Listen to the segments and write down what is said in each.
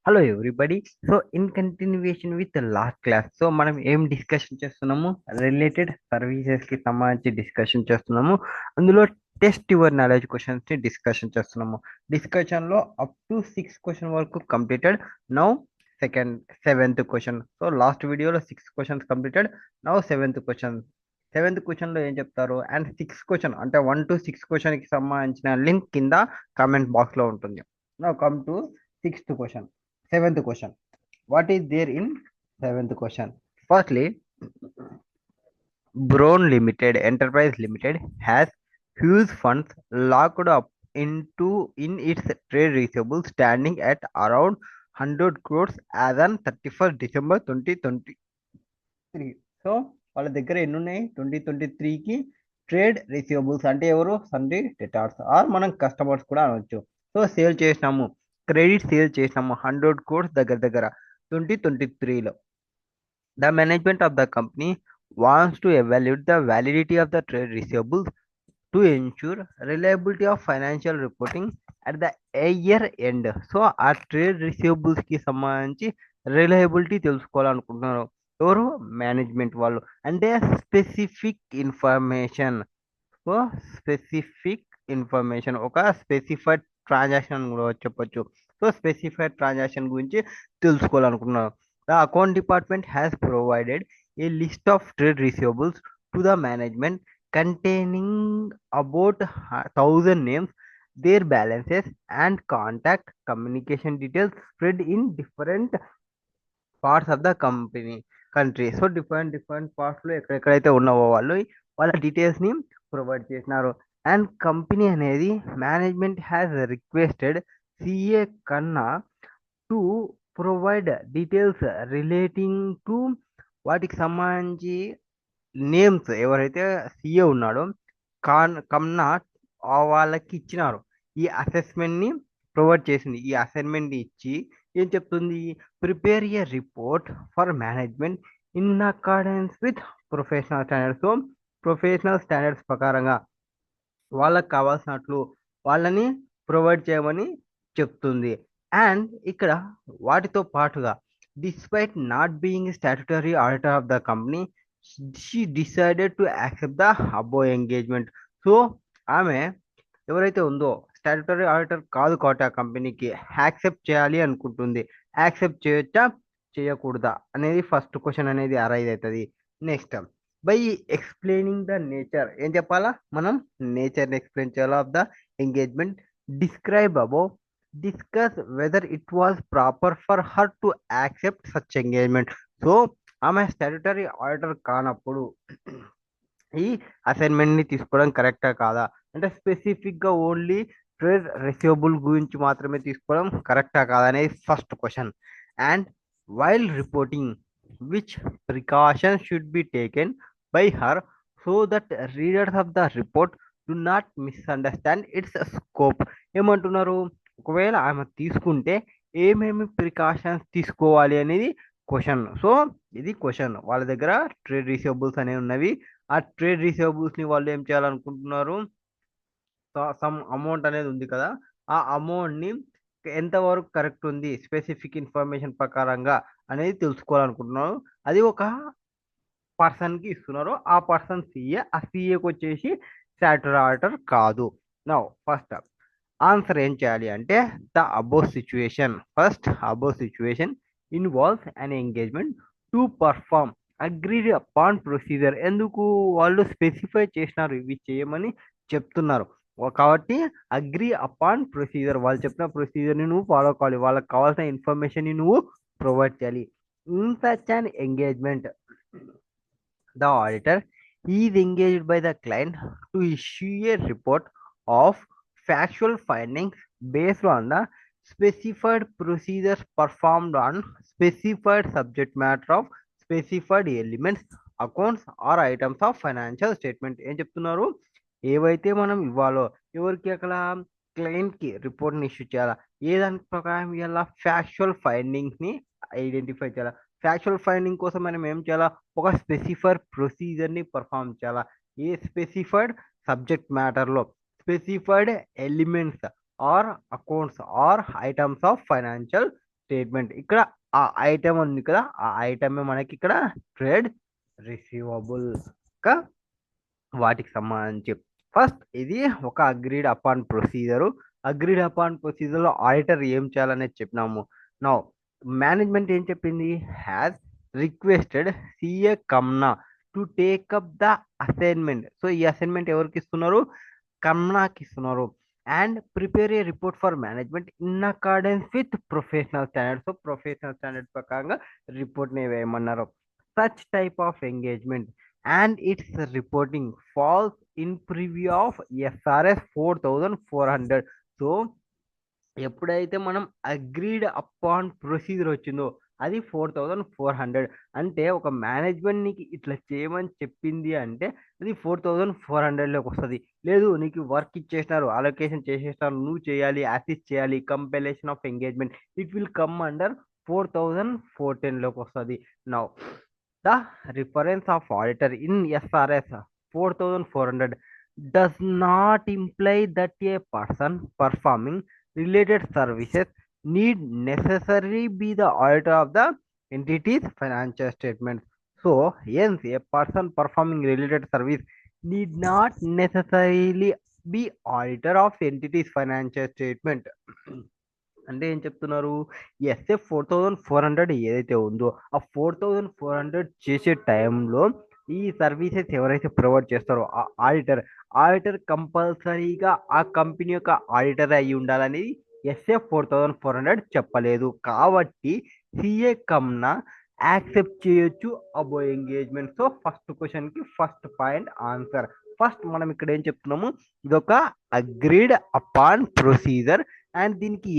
Hello everybody. So in continuation with last class, so మనం ఏం discussion చేస్తున్నాము? Related services కి సంబంధించి డిస్కషన్ చేస్తున్నాము. అందులో టెస్ట్ యువర్ నాలెడ్జ్ క్వశ్చన్స్ ని డిస్కషన్ చేస్తున్నాము. డిస్కషన్ లో అప్ టు 6 క్వశ్చన్ వరకు completed. Now second seventh question. So last వీడియోలో 6 questions completed. Now seventh question లో ఏం చెప్తారు? అండ్ 6 క్వశ్చన్ అంటే 1 to 6 క్వశ్చన్ కి సంబంధించిన లింక్ కింద కామెంట్ బాక్స్ లో ఉంటుంది. Now come to sixth question. Seventh question. What is there in seventh question? Firstly, Brown Limited Enterprise Limited has huge funds locked up in its trade receivables standing at around 100 crores as on 31st December 2023. So వాళ్ళ దగ్గర ఎన్ని ఉన్నాయి? 2023కి trade receivables అంటే ఎవరు? Sunday debtors are మనం customers కూడా అనవచ్చు. So sale చేసినాము, క్రెడిట్ సేల్ చేసినాము 100 crores దగ్గర దగ్గర 2023లో. The management of the company wants to evaluate the validity of the trade receivables to ensure reliability of financial reporting at the year end. So ఆ trade receivables కి సంబంధించి reliability తెలుసుకోవాలనుకుంటున్నారు ఎవరు? Management వాళ్ళు. అంటే specific information. So specific information ఒక specified transaction కూడా చెప్పొచ్చు. సో స్పెసిఫైడ్ ట్రాన్సాక్షన్ గురించి తెలుసుకోవాలనుకున్నాను. The account department has provided a list of trade receivables to the management containing about 1,000 names, their balances, and contact communication details spread in different parts of the country. So different parts లో ఎక్కడెక్కడైతే ఉన్నావో వాళ్ళ details ని provide చేసినారు. And company అనేది management has requested CA కన్నా to provide details relating to వాటికి సంబంధించి నేమ్స్ ఎవరైతే సిఏ ఉన్నాడో కన్నా వాళ్ళకి ఇచ్చినారు. ఈ అసెస్మెంట్ ని ప్రొవైడ్ చేసింది. ఈ అసైన్మెంట్ ఇచ్చి ఏం చెప్తుంది? Prepare a report for management in accordance with professional standards. So professional standards ప్రకారంగా వాళ్ళకి కావాల్సినట్లు వాళ్ళని ప్రొవైడ్ చేయమని చెప్తుంది. అండ్ ఇక్కడ వాటితో పాటుగా despite not being statutory auditor of the company, she decided to accept the above engagement. So ఆమె ఎవరైతే ఉందో స్టాట్యుటరీ ఆడిటర్ కాదు కాబట్టి ఆ కంపెనీకి యాక్సెప్ట్ చేయాలి అనుకుంటుంది. యాక్సెప్ట్ చేయొచ్చా చేయకూడదా అనేది ఫస్ట్ క్వశ్చన్ అనేది అరైజ్ అవుతుంది. Next, by explaining the nature ఏం చెప్పాలా? మనం నేచర్ని ఎక్స్ప్లెయిన్ చేయాలి of the engagement. Describe above, discuss whether it was proper for her to accept such engagement. So ఆమె స్టాట్యుటరీ ఆడిటర్ కానప్పుడు ఈ అసైన్మెంట్ ని తీసుకోవడం కరెక్టా కాదా, అంటే స్పెసిఫిక్ గా ఓన్లీ ట్రేడ్ రిసీవబుల్ గురించి మాత్రమే తీసుకోవడం కరెక్టా కాదా అనేది first question. And while reporting which precaution should be taken by her so that readers of the report do not misunderstand it's scope. ఏమంటున్నారు? ఒకవేళ ఆమె తీసుకుంటే ఏమేమి ప్రికాషన్స్ తీసుకోవాలి అనేది క్వశ్చన్. సో ఇది క్వశ్చన్. వాళ్ళ దగ్గర ట్రేడ్ రిసీవబుల్స్ అనేవి ఉన్నవి. ఆ ట్రేడ్ రిసీవబుల్స్ ని వాళ్ళు ఏం చేయాలనుకుంటున్నారు? సమ్ అమౌంట్ అనేది ఉంది కదా, ఆ అమౌంట్ ని ఎంతవరకు కరెక్ట్ ఉంది స్పెసిఫిక్ ఇన్ఫర్మేషన్ ప్రకారంగా అనేది తెలుసుకోవాలనుకుంటున్నారు. అది ఒక పర్సన్ కి ఇస్తున్నారు. ఆ పర్సన్ సిఏ, ఆ సిఏకి వచ్చేసి స్టాట్యుటరీ ఆడిటర్ కాదు. నౌ ఫస్ట్ ఆన్సర్ ఏం చేయాలి అంటే the above situation. First above situation involves an engagement to perform agreed upon procedure. ఎందుకు వాళ్ళు స్పెసిఫై చేసినారు ఇవి చేయమని చెప్తున్నారు కాబట్టి అగ్రీ అపాన్ ప్రొసీజర్. వాళ్ళు చెప్పిన ప్రొసీజర్ ని నువ్వు ఫాలో కావాలి, వాళ్ళకి కావాల్సిన ఇన్ఫర్మేషన్ ని నువ్వు ప్రొవైడ్ చేయాలి. In such an engagement the auditor is engaged by the client to issue a report of factual findings based on the specified procedures performed on specified subject matter of specified elements, accounts or items of financial statement. ఏం చెప్తున్నారు? ఏవైతే మనం ఇవ్వాలో ఎవరికి, అక్కడ client కి report ని issue చేయాలా, ఏ దాని ప్రకారం ఇవ్వాలా? ఫ్యాక్చువల్ ఫైండింగ్స్ ని ఐడెంటిఫై చేయాలా. ఫ్యాక్చువల్ ఫైండింగ్ కోసం మనం ఏం చేయాలా? ఒక స్పెసిఫైడ్ ప్రొసీజర్ ని పర్ఫామ్ చేయాలా. ఏ స్పెసిఫైడ్ సబ్జెక్ట్ మ్యాటర్ లో specified elements or accounts or items of financial statement. ఇక్కడ ఆ ఐటమ్ ఉంది కదా, ఆ ఐటమ్ మనకి ఇక్కడ ట్రేడ్ రిసీవబుల్ గా వాటికి సంబంధించి. ఫస్ట్ ఇది ఒక అగ్రీడ్ అపాన్ ప్రొసీజర్ లో ఆడిటర్ ఏం చేయాలనేది చెప్పినాము. నౌ మేనేజ్మెంట్ ఏం చెప్పింది, has requested CA Kamna to take up the assignment. So ఈ అసైన్మెంట్ ఎవరికి ఇస్తున్నారు, కమ్నాకి ఇస్తున్నారు. And prepare a report for management in accordance with professional standard. So professional standard ప్రకారంగా రిపోర్ట్ ని వేయమన్నారు. Such type of engagement and its reporting falls in preview of SRS 4400. So ఎప్పుడైతే మనం అగ్రీడ్ అపాన్ ప్రొసీజర్ వచ్చిందో అది 4400. అంటే ఒక management నీకు ఇట్లా చేయమని చెప్పింది అంటే అది 4400లోకి వస్తుంది. లేదు నీకు వర్క్ ఇచ్చేసినారు, అలొకేషన్ చేసేసినారు, నువ్వు చేయాలి, అసిస్ట్ చేయాలి, compilation of engagement, it will come under 4410లోకి వస్తుంది. Now the reference of auditor in SRS 4400 does not imply that a person performing related services need necessarily be the auditor of the entity's financial statements. So, hence, a person performing related service need not necessarily be auditor of entity's financial statement. అంటే ఏం చెప్తున్నారు, SF 4400 ఏదైతే ఉందో ఆ 4400 చేసే టైంలో ఈ services ఎవరైతే ప్రొవైడ్ చేస్తారో ఆ ఆడిటర్ కంపల్సరీగా ఆ కంపెనీ యొక్క ఆడిటర్ అయి ఉండాలని ఎస్ఎఫ్ 4400 చెప్పలేదు. కాబట్టి సిఏ కమ్నా యాక్సెప్ట్ చేయొచ్చు అబో ఎంగేజ్మెంట్. సో ఫస్ట్ క్వశ్చన్ కి ఫస్ట్ పాయింట్ ఆన్సర్. ఫస్ట్ మనం ఇక్కడ ఏం చెప్తున్నాము, ఇదొక అగ్రీడ్ అపాన్ ప్రొసీజర్ అండ్ దీనికి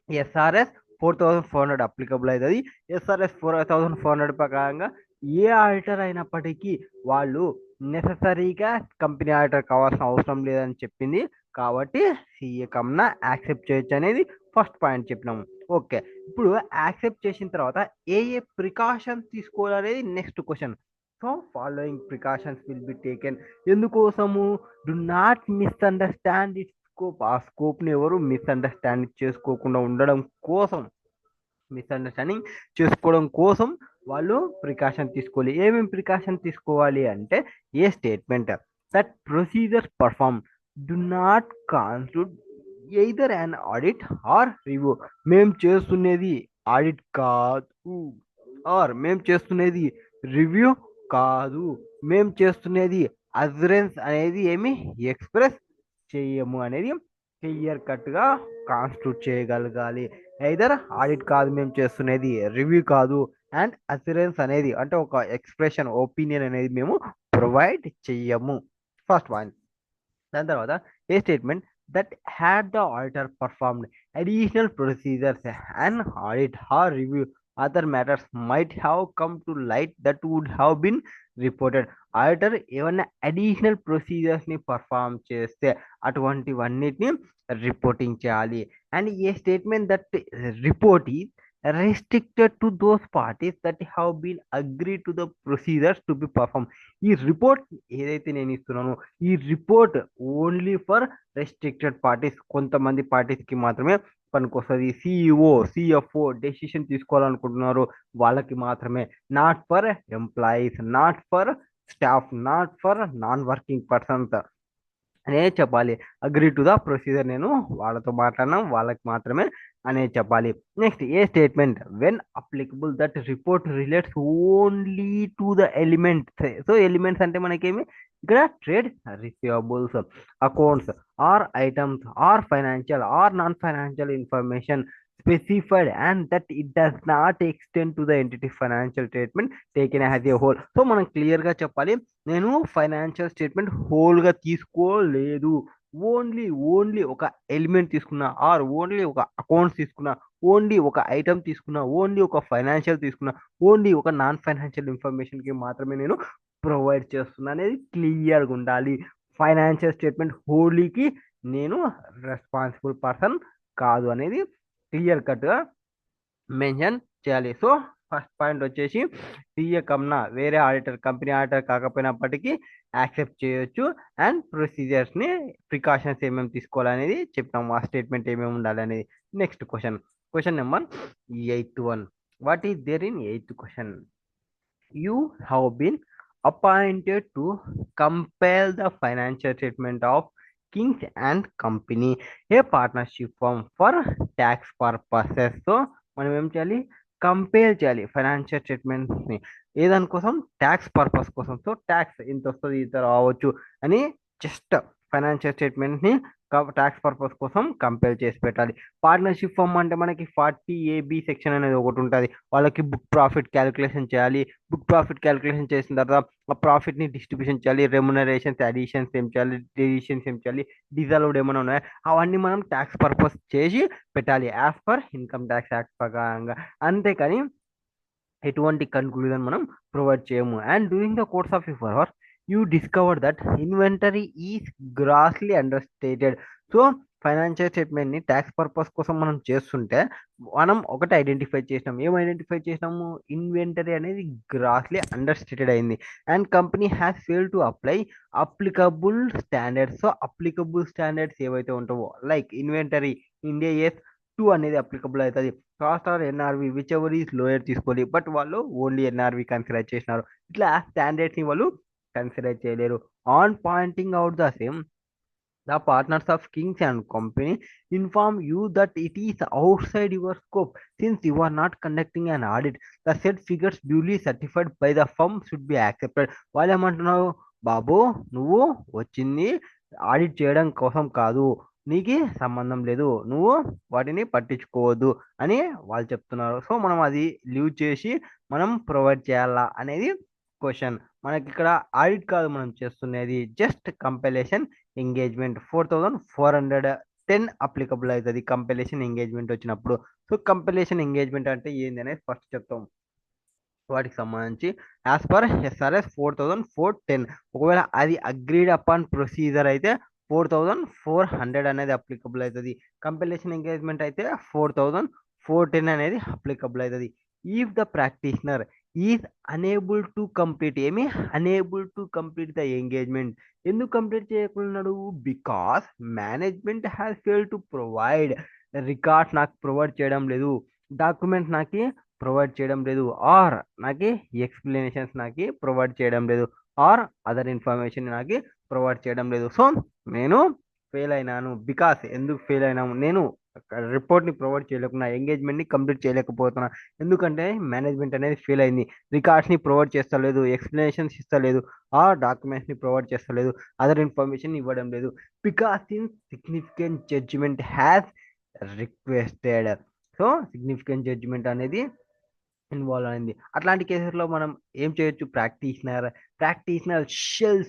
ఎస్ఆర్ఎస్ 4400 అప్లికబుల్ అవుతుంది. ఎస్ఆర్ఎస్ 4400 ప్రకారంగా ఏ ఆడిటర్ అయినప్పటికీ వాళ్ళు నెససరీగా కంపెనీ ఆడిటర్ కావాల్సిన అవసరం లేదని చెప్పింది. కాబట్టి సిఏ కమ్నా యాక్సెప్ట్ చేయొచ్చు అనేది ఫస్ట్ పాయింట్ చెప్పినాము. ఓకే, ఇప్పుడు యాక్సెప్ట్ చేసిన తర్వాత ఏ ప్రికాషన్స్ తీసుకోవాలనేది next question. So following precautions will be taken. ఎందుకోసము, do not misunderstand it scope. ఆ స్కోప్ని ఎవరు మిస్అండర్స్టాండింగ్ చేసుకోకుండా ఉండడం కోసం, మిస్అండర్స్టాండింగ్ చేసుకోవడం కోసం వాళ్ళు ప్రికాషన్ తీసుకోవాలి. ఏమేమి ప్రికాషన్ తీసుకోవాలి అంటే, a statement that procedures perform do not constitute either an audit or review. మేము చేస్తున్నది ఆడిట్ కాదు, ఆర్ మేము చేస్తున్నది రివ్యూ కాదు, మేము చేస్తున్నది అజరెన్స్ అనేది ఏమి ఎక్స్ప్రెస్ చేయము అనేది క్లియర్ కట్ గా కాన్స్టిట్యూట్ చేయగలగాలి. ఐదర్ ఆడిట్ కాదు మేము చేస్తున్నది, రివ్యూ కాదు, అండ్ అసూరెన్స్ అనేది అంటే ఒక ఎక్స్ప్రెషన్ ఒపీనియన్ అనేది మేము ప్రొవైడ్ చెయ్యము. First one. దాని తర్వాత a statement that had the auditor performed additional procedures and audit or review other matters might have come to light that would have been reported. Auditor ఏమన్నా additional procedures ని perform చేస్తే అటువంటివన్నిటిని reporting చేయాలి. And a statement that report is restricted to those parties that have been agreed to the procedures to be performed. ఈ report ఏదైతే నేను ఇస్తున్నానో ఈ report only for restricted parties, కొంతమంది పార్టీస్ కి మాత్రమే పనికొస్తుంది. సిఇఓ, సిఎఫ్ఓ డెసిషన్ తీసుకోవాలనుకుంటున్నారు వాళ్ళకి మాత్రమే, not for employees, not for staff, not for non working persons అనే చెప్పాలి. అగ్రీ టు ద ప్రొసీజర్ నేను వాళ్ళతో మాట్లాడినా వాళ్ళకి మాత్రమే అనే చెప్పాలి. Next a statement when applicable that report relates only to the elements. So elements అంటే మనకేమి ఇక్కడ trade receivables, accounts or items or financial or non financial information specified and that it does not extend to the entity financial statement taken as a whole. So మనం clear గా చెప్పాలి, నేను financial statement whole గా తీసుకోలేదు, only ఒక element తీసుకున్నా, are only ఒక accounts తీసుకున్నా, ఓన్లీ ఒక ఐటమ్ తీసుకున్నా, ఓన్లీ ఒక ఫైనాన్షియల్ తీసుకున్నా, ఓన్లీ ఒక నాన్ ఫైనాన్షియల్ ఇన్ఫర్మేషన్ కి మాత్రమే నేను ప్రొవైడ్ చేస్తున్నా అనేది క్లియర్గా ఉండాలి. ఫైనాన్షియల్ స్టేట్మెంట్ హోలీకి నేను రెస్పాన్సిబుల్ పర్సన్ కాదు అనేది క్లియర్ కట్ గా మెన్షన్ చేయాలి. సో ఫస్ట్ పాయింట్ వచ్చేసి టీఏ కమ్నా వేరే ఆడిటర్ కంపెనీ ఆడిటర్ కాకపోయినప్పటికీ యాక్సెప్ట్ చేయొచ్చు. అండ్ ప్రొసీజర్స్ని ప్రికాషన్స్ ఏమేమి తీసుకోవాలనేది చెప్తాము, ఆ స్టేట్మెంట్ ఏమేమి ఉండాలనేది. Next question number 8th one. What is there in 8th question? You have been appointed to compile the financial statement of Kings and Company, a partnership firm for tax purposes. So మనం ఏం చేయాలి, compare చేయాలి financial స్టేట్మెంట్స్ని ఏదానికోసం, tax purpose కోసం. So tax ఇంత వస్తుంది ఇంత రావచ్చు అని జస్ట్ ఫైనాన్షియల్ స్టేట్మెంట్ని ట్యాక్స్ పర్పస్ కోసం కంపేర్ చేసి పెట్టాలి. పార్ట్నర్షిప్ ఫర్మ్ అంటే మనకి 40AB సెక్షన్ అనేది ఒకటి ఉంటుంది, వాళ్ళకి బుక్ ప్రాఫిట్ క్యాలిక్యులేషన్ చేయాలి. బుక్ ప్రాఫిట్ క్యాలిక్యులేషన్ చేసిన తర్వాత ఆ ప్రాఫిట్ ని డిస్ట్రిబ్యూషన్ చేయాలి, రెమ్యునరేషన్స్ అడిషన్స్ ఏం చేయాలి, డెసిషన్స్ ఏం చేయాలి, డిజాల్వ్డ్ ఏమైనా ఉన్నాయా అవన్నీ మనం ట్యాక్స్ పర్పస్ చేసి పెట్టాలి as per income tax act ప్రకారంగా. అంతేకాని ఎటువంటి కన్క్లూజన్ మనం ప్రొవైడ్ చేయము. And during the course of your work you discover that inventory is grossly under stated. So financial statement ని ట్యాక్స్ పర్పస్ కోసం మనం చేస్తుంటే మనం ఒకటి ఐడెంటిఫై చేసినాం. ఏం ఐడెంటిఫై చేసినాము, ఇన్వెంటరీ అనేది గ్రాస్లీ అండర్ స్టేటెడ్ అయింది. And company has fail to apply applicable standards. So applicable standards ఏవైతే ఉంటావో లైక్ ఇన్వెంటరీ ఇండియా టూ అనేది అప్లికబుల్ అవుతుంది, cost or NRV whichever is lower తీసుకోవాలి, బట్ వాళ్ళు ఓన్లీ ఎన్ఆర్వి కన్సిడర్ చేసినారు. ఇట్లా స్టాండర్డ్స్ ని వాళ్ళు కన్సిడర్ చేయలేరు. On pointing out the same, the partners of Kings and Company inform you that it is outside your scope since you are not conducting an audit. The said figures duly certified by the firm should be accepted. వాళ్ళు ఏమంటున్నారు, బాబు నువ్వు వచ్చింది audit చేయడం కోసం కాదు, నీకు సంబంధం లేదు, నువ్వు వాటిని పట్టించుకోవద్దు అని వాళ్ళు చెప్తున్నారు. సో మనం అది లీవ్ చేసి మనం ప్రొవైడ్ చేయాలా అనేది క్వశ్చన్. మనకి ఇక్కడ ఆడిట్ కాదు మనం చేస్తున్నది, జస్ట్ కంపైలేషన్ ఎంగేజ్మెంట్. 4410 అప్లికబుల్ అవుతుంది కంపైలేషన్ ఎంగేజ్మెంట్ వచ్చినప్పుడు. సో కంపైలేషన్ ఎంగేజ్మెంట్ అంటే ఏంది అనేది ఫస్ట్ చెప్తాం. వాటికి సంబంధించి యాజ్ పర్ ఎస్ఆర్ఎస్ 4410, ఒకవేళ అది అగ్రీడ్ అపాన్ ప్రొసీజర్ అయితే 4400 అనేది అప్లికబుల్ అవుతుంది. కంపైలేషన్ ఎంగేజ్మెంట్ అయితే 4410 అనేది అప్లికబుల్ అవుతుంది. If the practitioner is unable to complete, ఏమి unable to complete the engagement, ఎందుకు కంప్లీట్ చేయకున్నాడు, because management has fail to provide records, నాకు ప్రొవైడ్ చేయడం లేదు, డాక్యుమెంట్స్ నాకు ప్రొవైడ్ చేయడం లేదు, ఆర్ నాకు ఎక్స్ప్లెనేషన్స్ నాకు ప్రొవైడ్ చేయడం లేదు, ఆర్ అదర్ ఇన్ఫర్మేషన్ నాకు ప్రొవైడ్ చేయడం లేదు. సో నేను ఫెయిల్ అయినాను. బికాస్ ఎందుకు ఫెయిల్ అయినాము, నేను రిపోర్ట్ని ప్రొవైడ్ చేయలేకున్నా, ఎంగేజ్మెంట్ని కంప్లీట్ చేయలేకపోతున్నా, ఎందుకంటే మేనేజ్మెంట్ అనేది ఫెయిల్ అయింది, రికార్డ్స్ని ప్రొవైడ్ చేస్తలేదు, ఎక్స్ప్లెనేషన్స్ ఇస్తలేదు, ఆ డాక్యుమెంట్స్ని ప్రొవైడ్ చేస్తలేదు, అదర్ ఇన్ఫర్మేషన్ ఇవ్వడం లేదు. Because in significant judgement has requested. So significant judgement అనేది ఇన్వాల్వ్ అయింది. అట్లాంటి కేసెస్లో మనం ఏం చేయొచ్చు, ప్రాక్టీషనర్ షెల్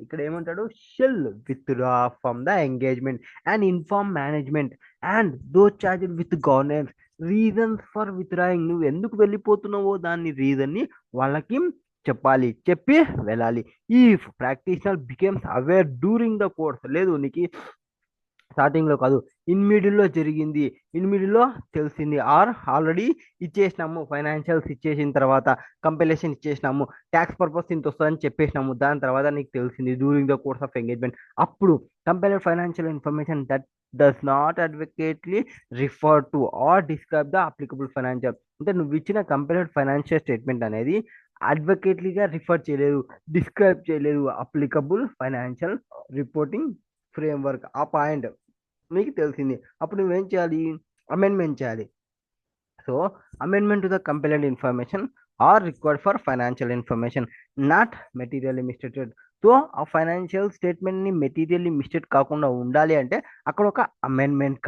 ఇక్కడ ఏమంటాడు, shall withdraw from the engagement and inform management and those charged with governance reasons for withdrawing. నువ్వు ఎందుకు వెళ్ళిపోతున్నావో దాన్ని రీజన్ని వాళ్ళకి చెప్పాలి, చెప్పి వెళ్ళాలి. ఈ practitioner becomes aware during the course, లేదు నీకు స్టార్టింగ్ లో కాదు, ఇన్ మిడిల్ లో జరిగింది, ఇన్ మిడిల్ లో తెలిసింది, ఆర్ ఆల్రెడీ ఇచ్చేసినాము, ఫైనాన్షియల్స్ ఇచ్చేసిన తర్వాత కంపెలేషన్ ఇచ్చేసినాము, ట్యాక్స్ పర్పస్ ఇంత వస్తుందని చెప్పేసినాము, దాని తర్వాత నీకు తెలిసింది during the course of engagement, అప్పుడు compared financial information that does not adequately refer to or describe the applicable financial. అంటే నువ్వు ఇచ్చిన కంపేర్డ్ ఫైనాన్షియల్ స్టేట్మెంట్ అనేది అడ్వకేట్లీగా రిఫర్ చేయలేదు, డిస్క్రైబ్ చేయలేదు అప్లికబుల్ ఫైనాన్షియల్ రిపోర్టింగ్ ఫ్రేమ్వర్క్. ఆ పాయింట్ మీకు తెలిసింది, అప్పుడు నువ్వేం చేయాలి, అమెండ్మెంట్ చేయాలి. So amendment to the compiled information are required for financial information not materially misstated. So ఆ ఫైనాన్షియల్ స్టేట్మెంట్ ని మెటీరియల్లీ మిస్టేట్ కాకుండా ఉండాలి అంటే అక్కడ ఒక అమెండ్మెంట్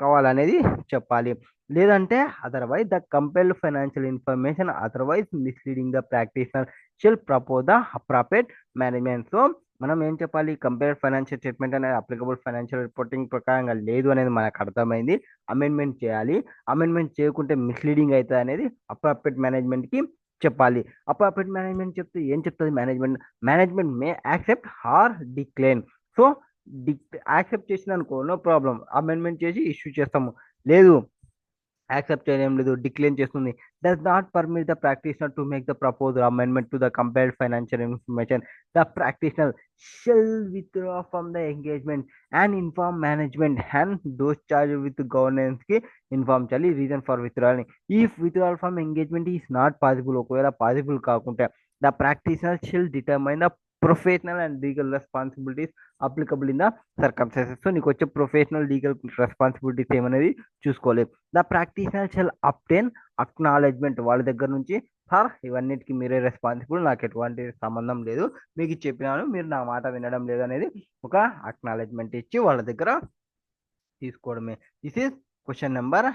కావాలనేది చెప్పాలి. లేదంటే otherwise the compiled financial information otherwise misleading the practitioner shall propose the appropriate management. So మనం ఏం చెప్పాలి, కంపేర్డ్ ఫైనాన్షియల్ స్టేట్మెంట్ అనేది అప్లికబుల్ ఫైనాన్షియల్ రిపోర్టింగ్ ప్రకారంగా లేదు అనేది మనకు అర్థమైంది, అమెండ్మెంట్ చేయాలి. అమెండ్మెంట్ చేయకుంటే మిస్లీడింగ్ అవుతుంది అనేది అప్రాప్రియేట్ మేనేజ్మెంట్కి చెప్పాలి. అప్రాప్రియేట్ మేనేజ్మెంట్ చెప్తే ఏం చెప్తుంది management may accept or decline. So accept చేసిన అనుకో నో ప్రాబ్లం, అమెండ్మెంట్ చేసి ఇష్యూ చేస్తాము, లేదు యాక్సెప్ట్ చేయడం లేదు, డిక్లైన్ చేస్తుంది. Does not permit the practitioner to make the propose amendment to the compared financial information. The practitioner shall withdraw from the engagement and inform management and those charge with governance కి inform చేయాలి reason for withdrawal. If withdrawal from engagement is not possible, ఒకవేళ possible కాకుంటే the practitioner shall determine the professional and legal responsibilities applicable in the circumstances. So నీకు వచ్చే professional legal responsibilities ఏమనేది చూసుకోవాలి. The practitioner shall obtain acknowledgement, వాళ్ళ దగ్గర నుంచి sir ఇవన్నిటికీ మీరే రెస్పాన్సిబుల్, నాకు ఎటువంటి సంబంధం లేదు, మీకు చెప్పినాను మీరు నా మాట వినడం లేదు అనేది ఒక అక్నాలెడ్జ్మెంట్ ఇచ్చి వాళ్ళ దగ్గర తీసుకోవడమే. This is question number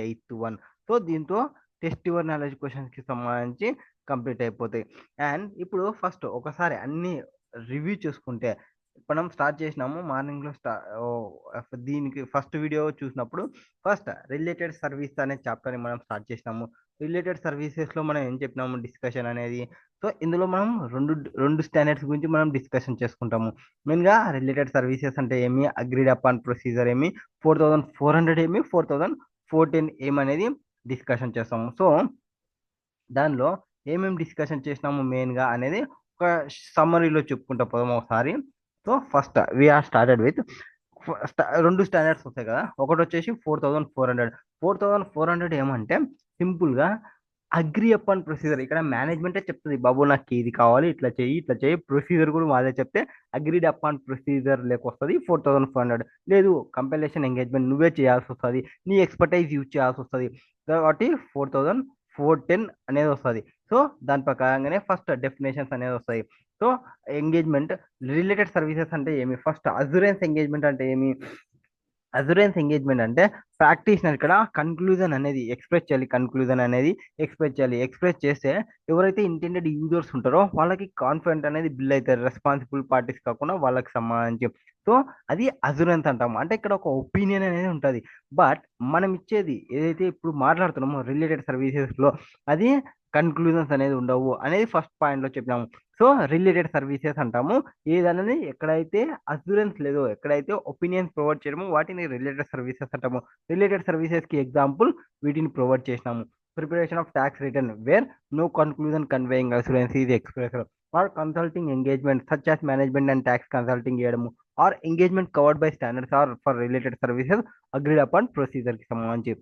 8 so దీంతో టెస్ట్ యువర్ నాలెడ్జ్ క్వశ్చన్స్కి సంబంధించి కంప్లీట్ అయిపోతాయి. అండ్ ఇప్పుడు ఫస్ట్ ఒకసారి అన్ని రివ్యూ చూసుకుంటే మనం స్టార్ట్ చేసినాము మార్నింగ్లో దీనికి ఫస్ట్ వీడియో చూసినప్పుడు ఫస్ట్ రిలేటెడ్ సర్వీస్ అనే చాప్టర్ని మనం స్టార్ట్ చేసినాము. రిలేటెడ్ సర్వీసెస్లో మనం ఏం చెప్పినాము డిస్కషన్ అనేది. సో ఇందులో మనం రెండు స్టాండర్డ్స్ గురించి మనం డిస్కషన్ చేసుకుంటాము. మెయిన్గా రిలేటెడ్ సర్వీసెస్ అంటే ఏమి, అగ్రీడ్ అపాన్ ప్రొసీజర్ ఏమి, 4400 ఏమి, 4014 ఏమనేది డిస్కషన్ చేస్తాము. సో దానిలో ఏమేమి డిస్కషన్ చేసినాము మెయిన్గా అనేది ఒక సమ్మరీలో చెప్పుకుంటా పోదాం ఒకసారి. So first we are started with రెండు స్టాండర్డ్స్ వస్తాయి కదా. ఒకటి వచ్చేసి 4400 ఏమంటే సింపుల్గా అగ్రీ అపాన్ ప్రొసీజర్. ఇక్కడ మేనేజ్మెంటే చెప్తుంది బాబు నాకు ఇది కావాలి, ఇట్లా చేయి ఇట్లా చేయి, ప్రొసీజర్ కూడా మాదే చెప్తే అగ్రీడ్ అపాన్ ప్రొసీజర్ లేకొస్తుంది 4400. లేదు కంపెలేషన్ ఎంగేజ్మెంట్ నువ్వే చేయాల్సి వస్తుంది, నీ ఎక్స్పర్టైజ్ యూజ్ చేయాల్సి వస్తుంది కాబట్టి 4410 అనేది వస్తుంది. సో దాని ప్రకారంగానే ఫస్ట్ డెఫినేషన్స్ అనేది వస్తాయి. సో ఎంగేజ్మెంట్ రిలేటెడ్ సర్వీసెస్ అంటే ఏమి, ఫస్ట్ అజూరెన్స్ ఎంగేజ్మెంట్ అంటే ఏమి. అజూరెన్స్ ఎంగేజ్మెంట్ అంటే ప్రాక్టీషనర్ ఇక్కడ కన్క్లూజన్ అనేది ఎక్స్ప్రెస్ చేయాలి, కన్క్లూజన్ అనేది ఎక్స్ప్రెస్ చేయాలి. ఎక్స్ప్రెస్ చేస్తే ఎవరైతే ఇంటెండెడ్ యూజర్స్ ఉంటారో వాళ్ళకి కాన్ఫిడెంట్ అనేది బిల్డ్ అవుతారు, రెస్పాన్సిబుల్ పార్టీస్ కాకుండా వాళ్ళకి సంబంధించి. సో అది అజూరెన్స్ అంటాము. అంటే ఇక్కడ ఒక ఒపీనియన్ అనేది ఉంటుంది. బట్ మనం ఇచ్చేది ఏదైతే ఇప్పుడు మాట్లాడుతున్నామో రిలేటెడ్ సర్వీసెస్లో అది కన్క్లూజన్స్ అనేది ఉండవు అనేది ఫస్ట్ పాయింట్లో చెప్పినాము. సో రిలేటెడ్ సర్వీసెస్ అంటాము ఏదనేది ఎక్కడైతే అసూరెన్స్ లేదో, ఎక్కడైతే ఒపీనియన్స్ ప్రొవైడ్ చేయడము వాటిని రిలేటెడ్ సర్వీసెస్ అంటాము. రిలేటెడ్ సర్వీసెస్కి ఎగ్జాంపుల్ వీటిని ప్రొవైడ్ చేసినాము. Preparation of tax return where no conclusion conveying assurance is express, or consulting engagement such as management and tax consulting చేయడము, or engagement covered by standards are for related services agreed upon ప్రొసీజర్కి సంబంధించి.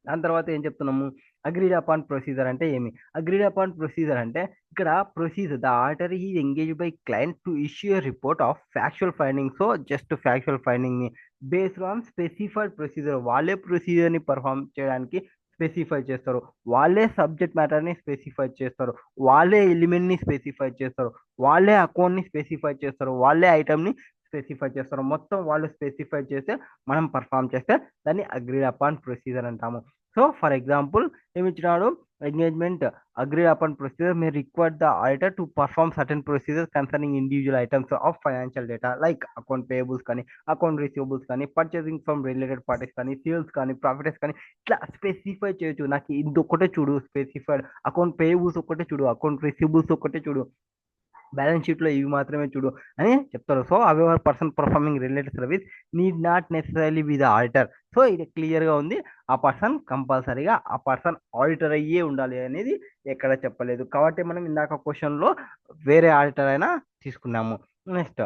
దాని తర్వాత ఏం చెప్తున్నాము, agreed upon procedure అంటే ఏమి. Agreed upon procedure అంటే ఇక్కడ procedure the order is engage by client to issue report of factual finding. So just factual finding ని బేస్డ్ ఆన్ స్పెసిఫైడ్ ప్రొసీజర్, వాళ్ళే ప్రొసీజర్ ని పర్ఫామ్ చేయడానికి స్పెసిఫై చేస్తారు, వాళ్ళే సబ్జెక్ట్ మ్యాటర్ ని స్పెసిఫై చేస్తారు, వాళ్ళే ఎలిమెంట్ ని స్పెసిఫై చేస్తారు, వాళ్ళే అకౌంట్ ని స్పెసిఫై చేస్తారు, వాళ్ళే ఐటమ్ ని స్పెసిఫై చేస్తారు. మొత్తం వాళ్ళు స్పెసిఫై చేస్తే మనం పర్ఫామ్ చేస్తే దాన్ని అగ్రీడ్ అపాన్ ప్రొసీజర్ అంటాము. సో ఫర్ ఎగ్జాంపుల్ ఏమి ఇచ్చినాడు, engagement agreed upon procedure may require the auditor to perform certain procedures concerning individual items of financial data like account payables కానీ, అకౌంట్ రిసీవబుల్స్ కానీ, purchasing from related parties కానీ, sales కానీ, profits కానీ, ఇట్లా specify చేయొచ్చు. నాకు ఇది ఒక్కటే చూడు స్పెసిఫైడ్, అకౌంట్ పేయబుల్స్ ఒక్కటే చూడు, అకౌంట్ రిసీవబుల్స్ ఒక్కటే చూడు, బ్యాలెన్స్ షీట్లో ఇవి మాత్రమే చూడు అని చెప్తారు. So our person performing related service need not necessarily be the auditor. So ఇది క్లియర్గా ఉంది, ఆ పర్సన్ కంపల్సరీగా ఆ పర్సన్ ఆడిటర్ అయ్యే ఉండాలి అనేది ఎక్కడ చెప్పలేదు. కాబట్టి మనం ఇందాక క్వశ్చన్లో వేరే ఆడిటర్ అయినా తీసుకున్నాము. నెక్స్ట్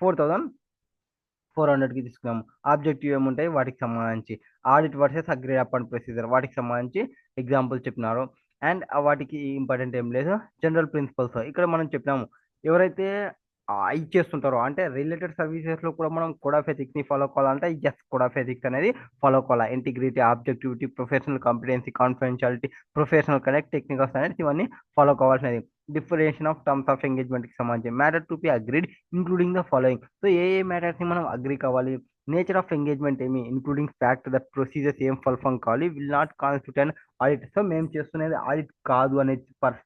4400కి తీసుకున్నాము. ఆబ్జెక్టివ్ ఏముంటాయి వాటికి సంబంధించి, audit versus agreed upon procedure వాటికి సంబంధించి ఎగ్జాంపుల్ చెప్పినారు. అండ్ వాటికి ఇంపార్టెంట్ ఏం లేదు, జనరల్ ప్రిన్సిపల్స్ ఇక్కడ మనం చెప్పినాము. ఎవరైతే ఇచ్చేస్తుంటారో అంటే రిలేటెడ్ సర్వీసెస్లో కూడా మనం కోడ్ ఆఫ్ ఎథిక్స్ని ఫాలో కావాలంటే ఎస్ కోడ్ ఆఫ్ ఎథిక్స్ అనేది ఫాలో కావాలా. Integrity, objectivity, professional competency, confidentiality, professional connect, technical standards ఇవన్నీ ఫాలో కావాల్సినది. డిఫరెన్షియేషన్ ఆఫ్ టర్మ్స్ ఆఫ్ ఎంగేజ్మెంట్కి సంబంధించి matter to be agreed including the following. So ఏ మ్యాటర్స్ని మనం అగ్రీ కావాలి, నేచర్ ఆఫ్ ఎంగేజ్మెంట్ ఏమి ఇంక్లూడింగ్ ఫ్యాక్ట్ దట్ ప్రొసీజర్స్ ఏం ఫల్ఫామ్ కావాలి, will not constitute and audit. So మేము చేస్తున్నది ఆడిట్ కాదు అనేది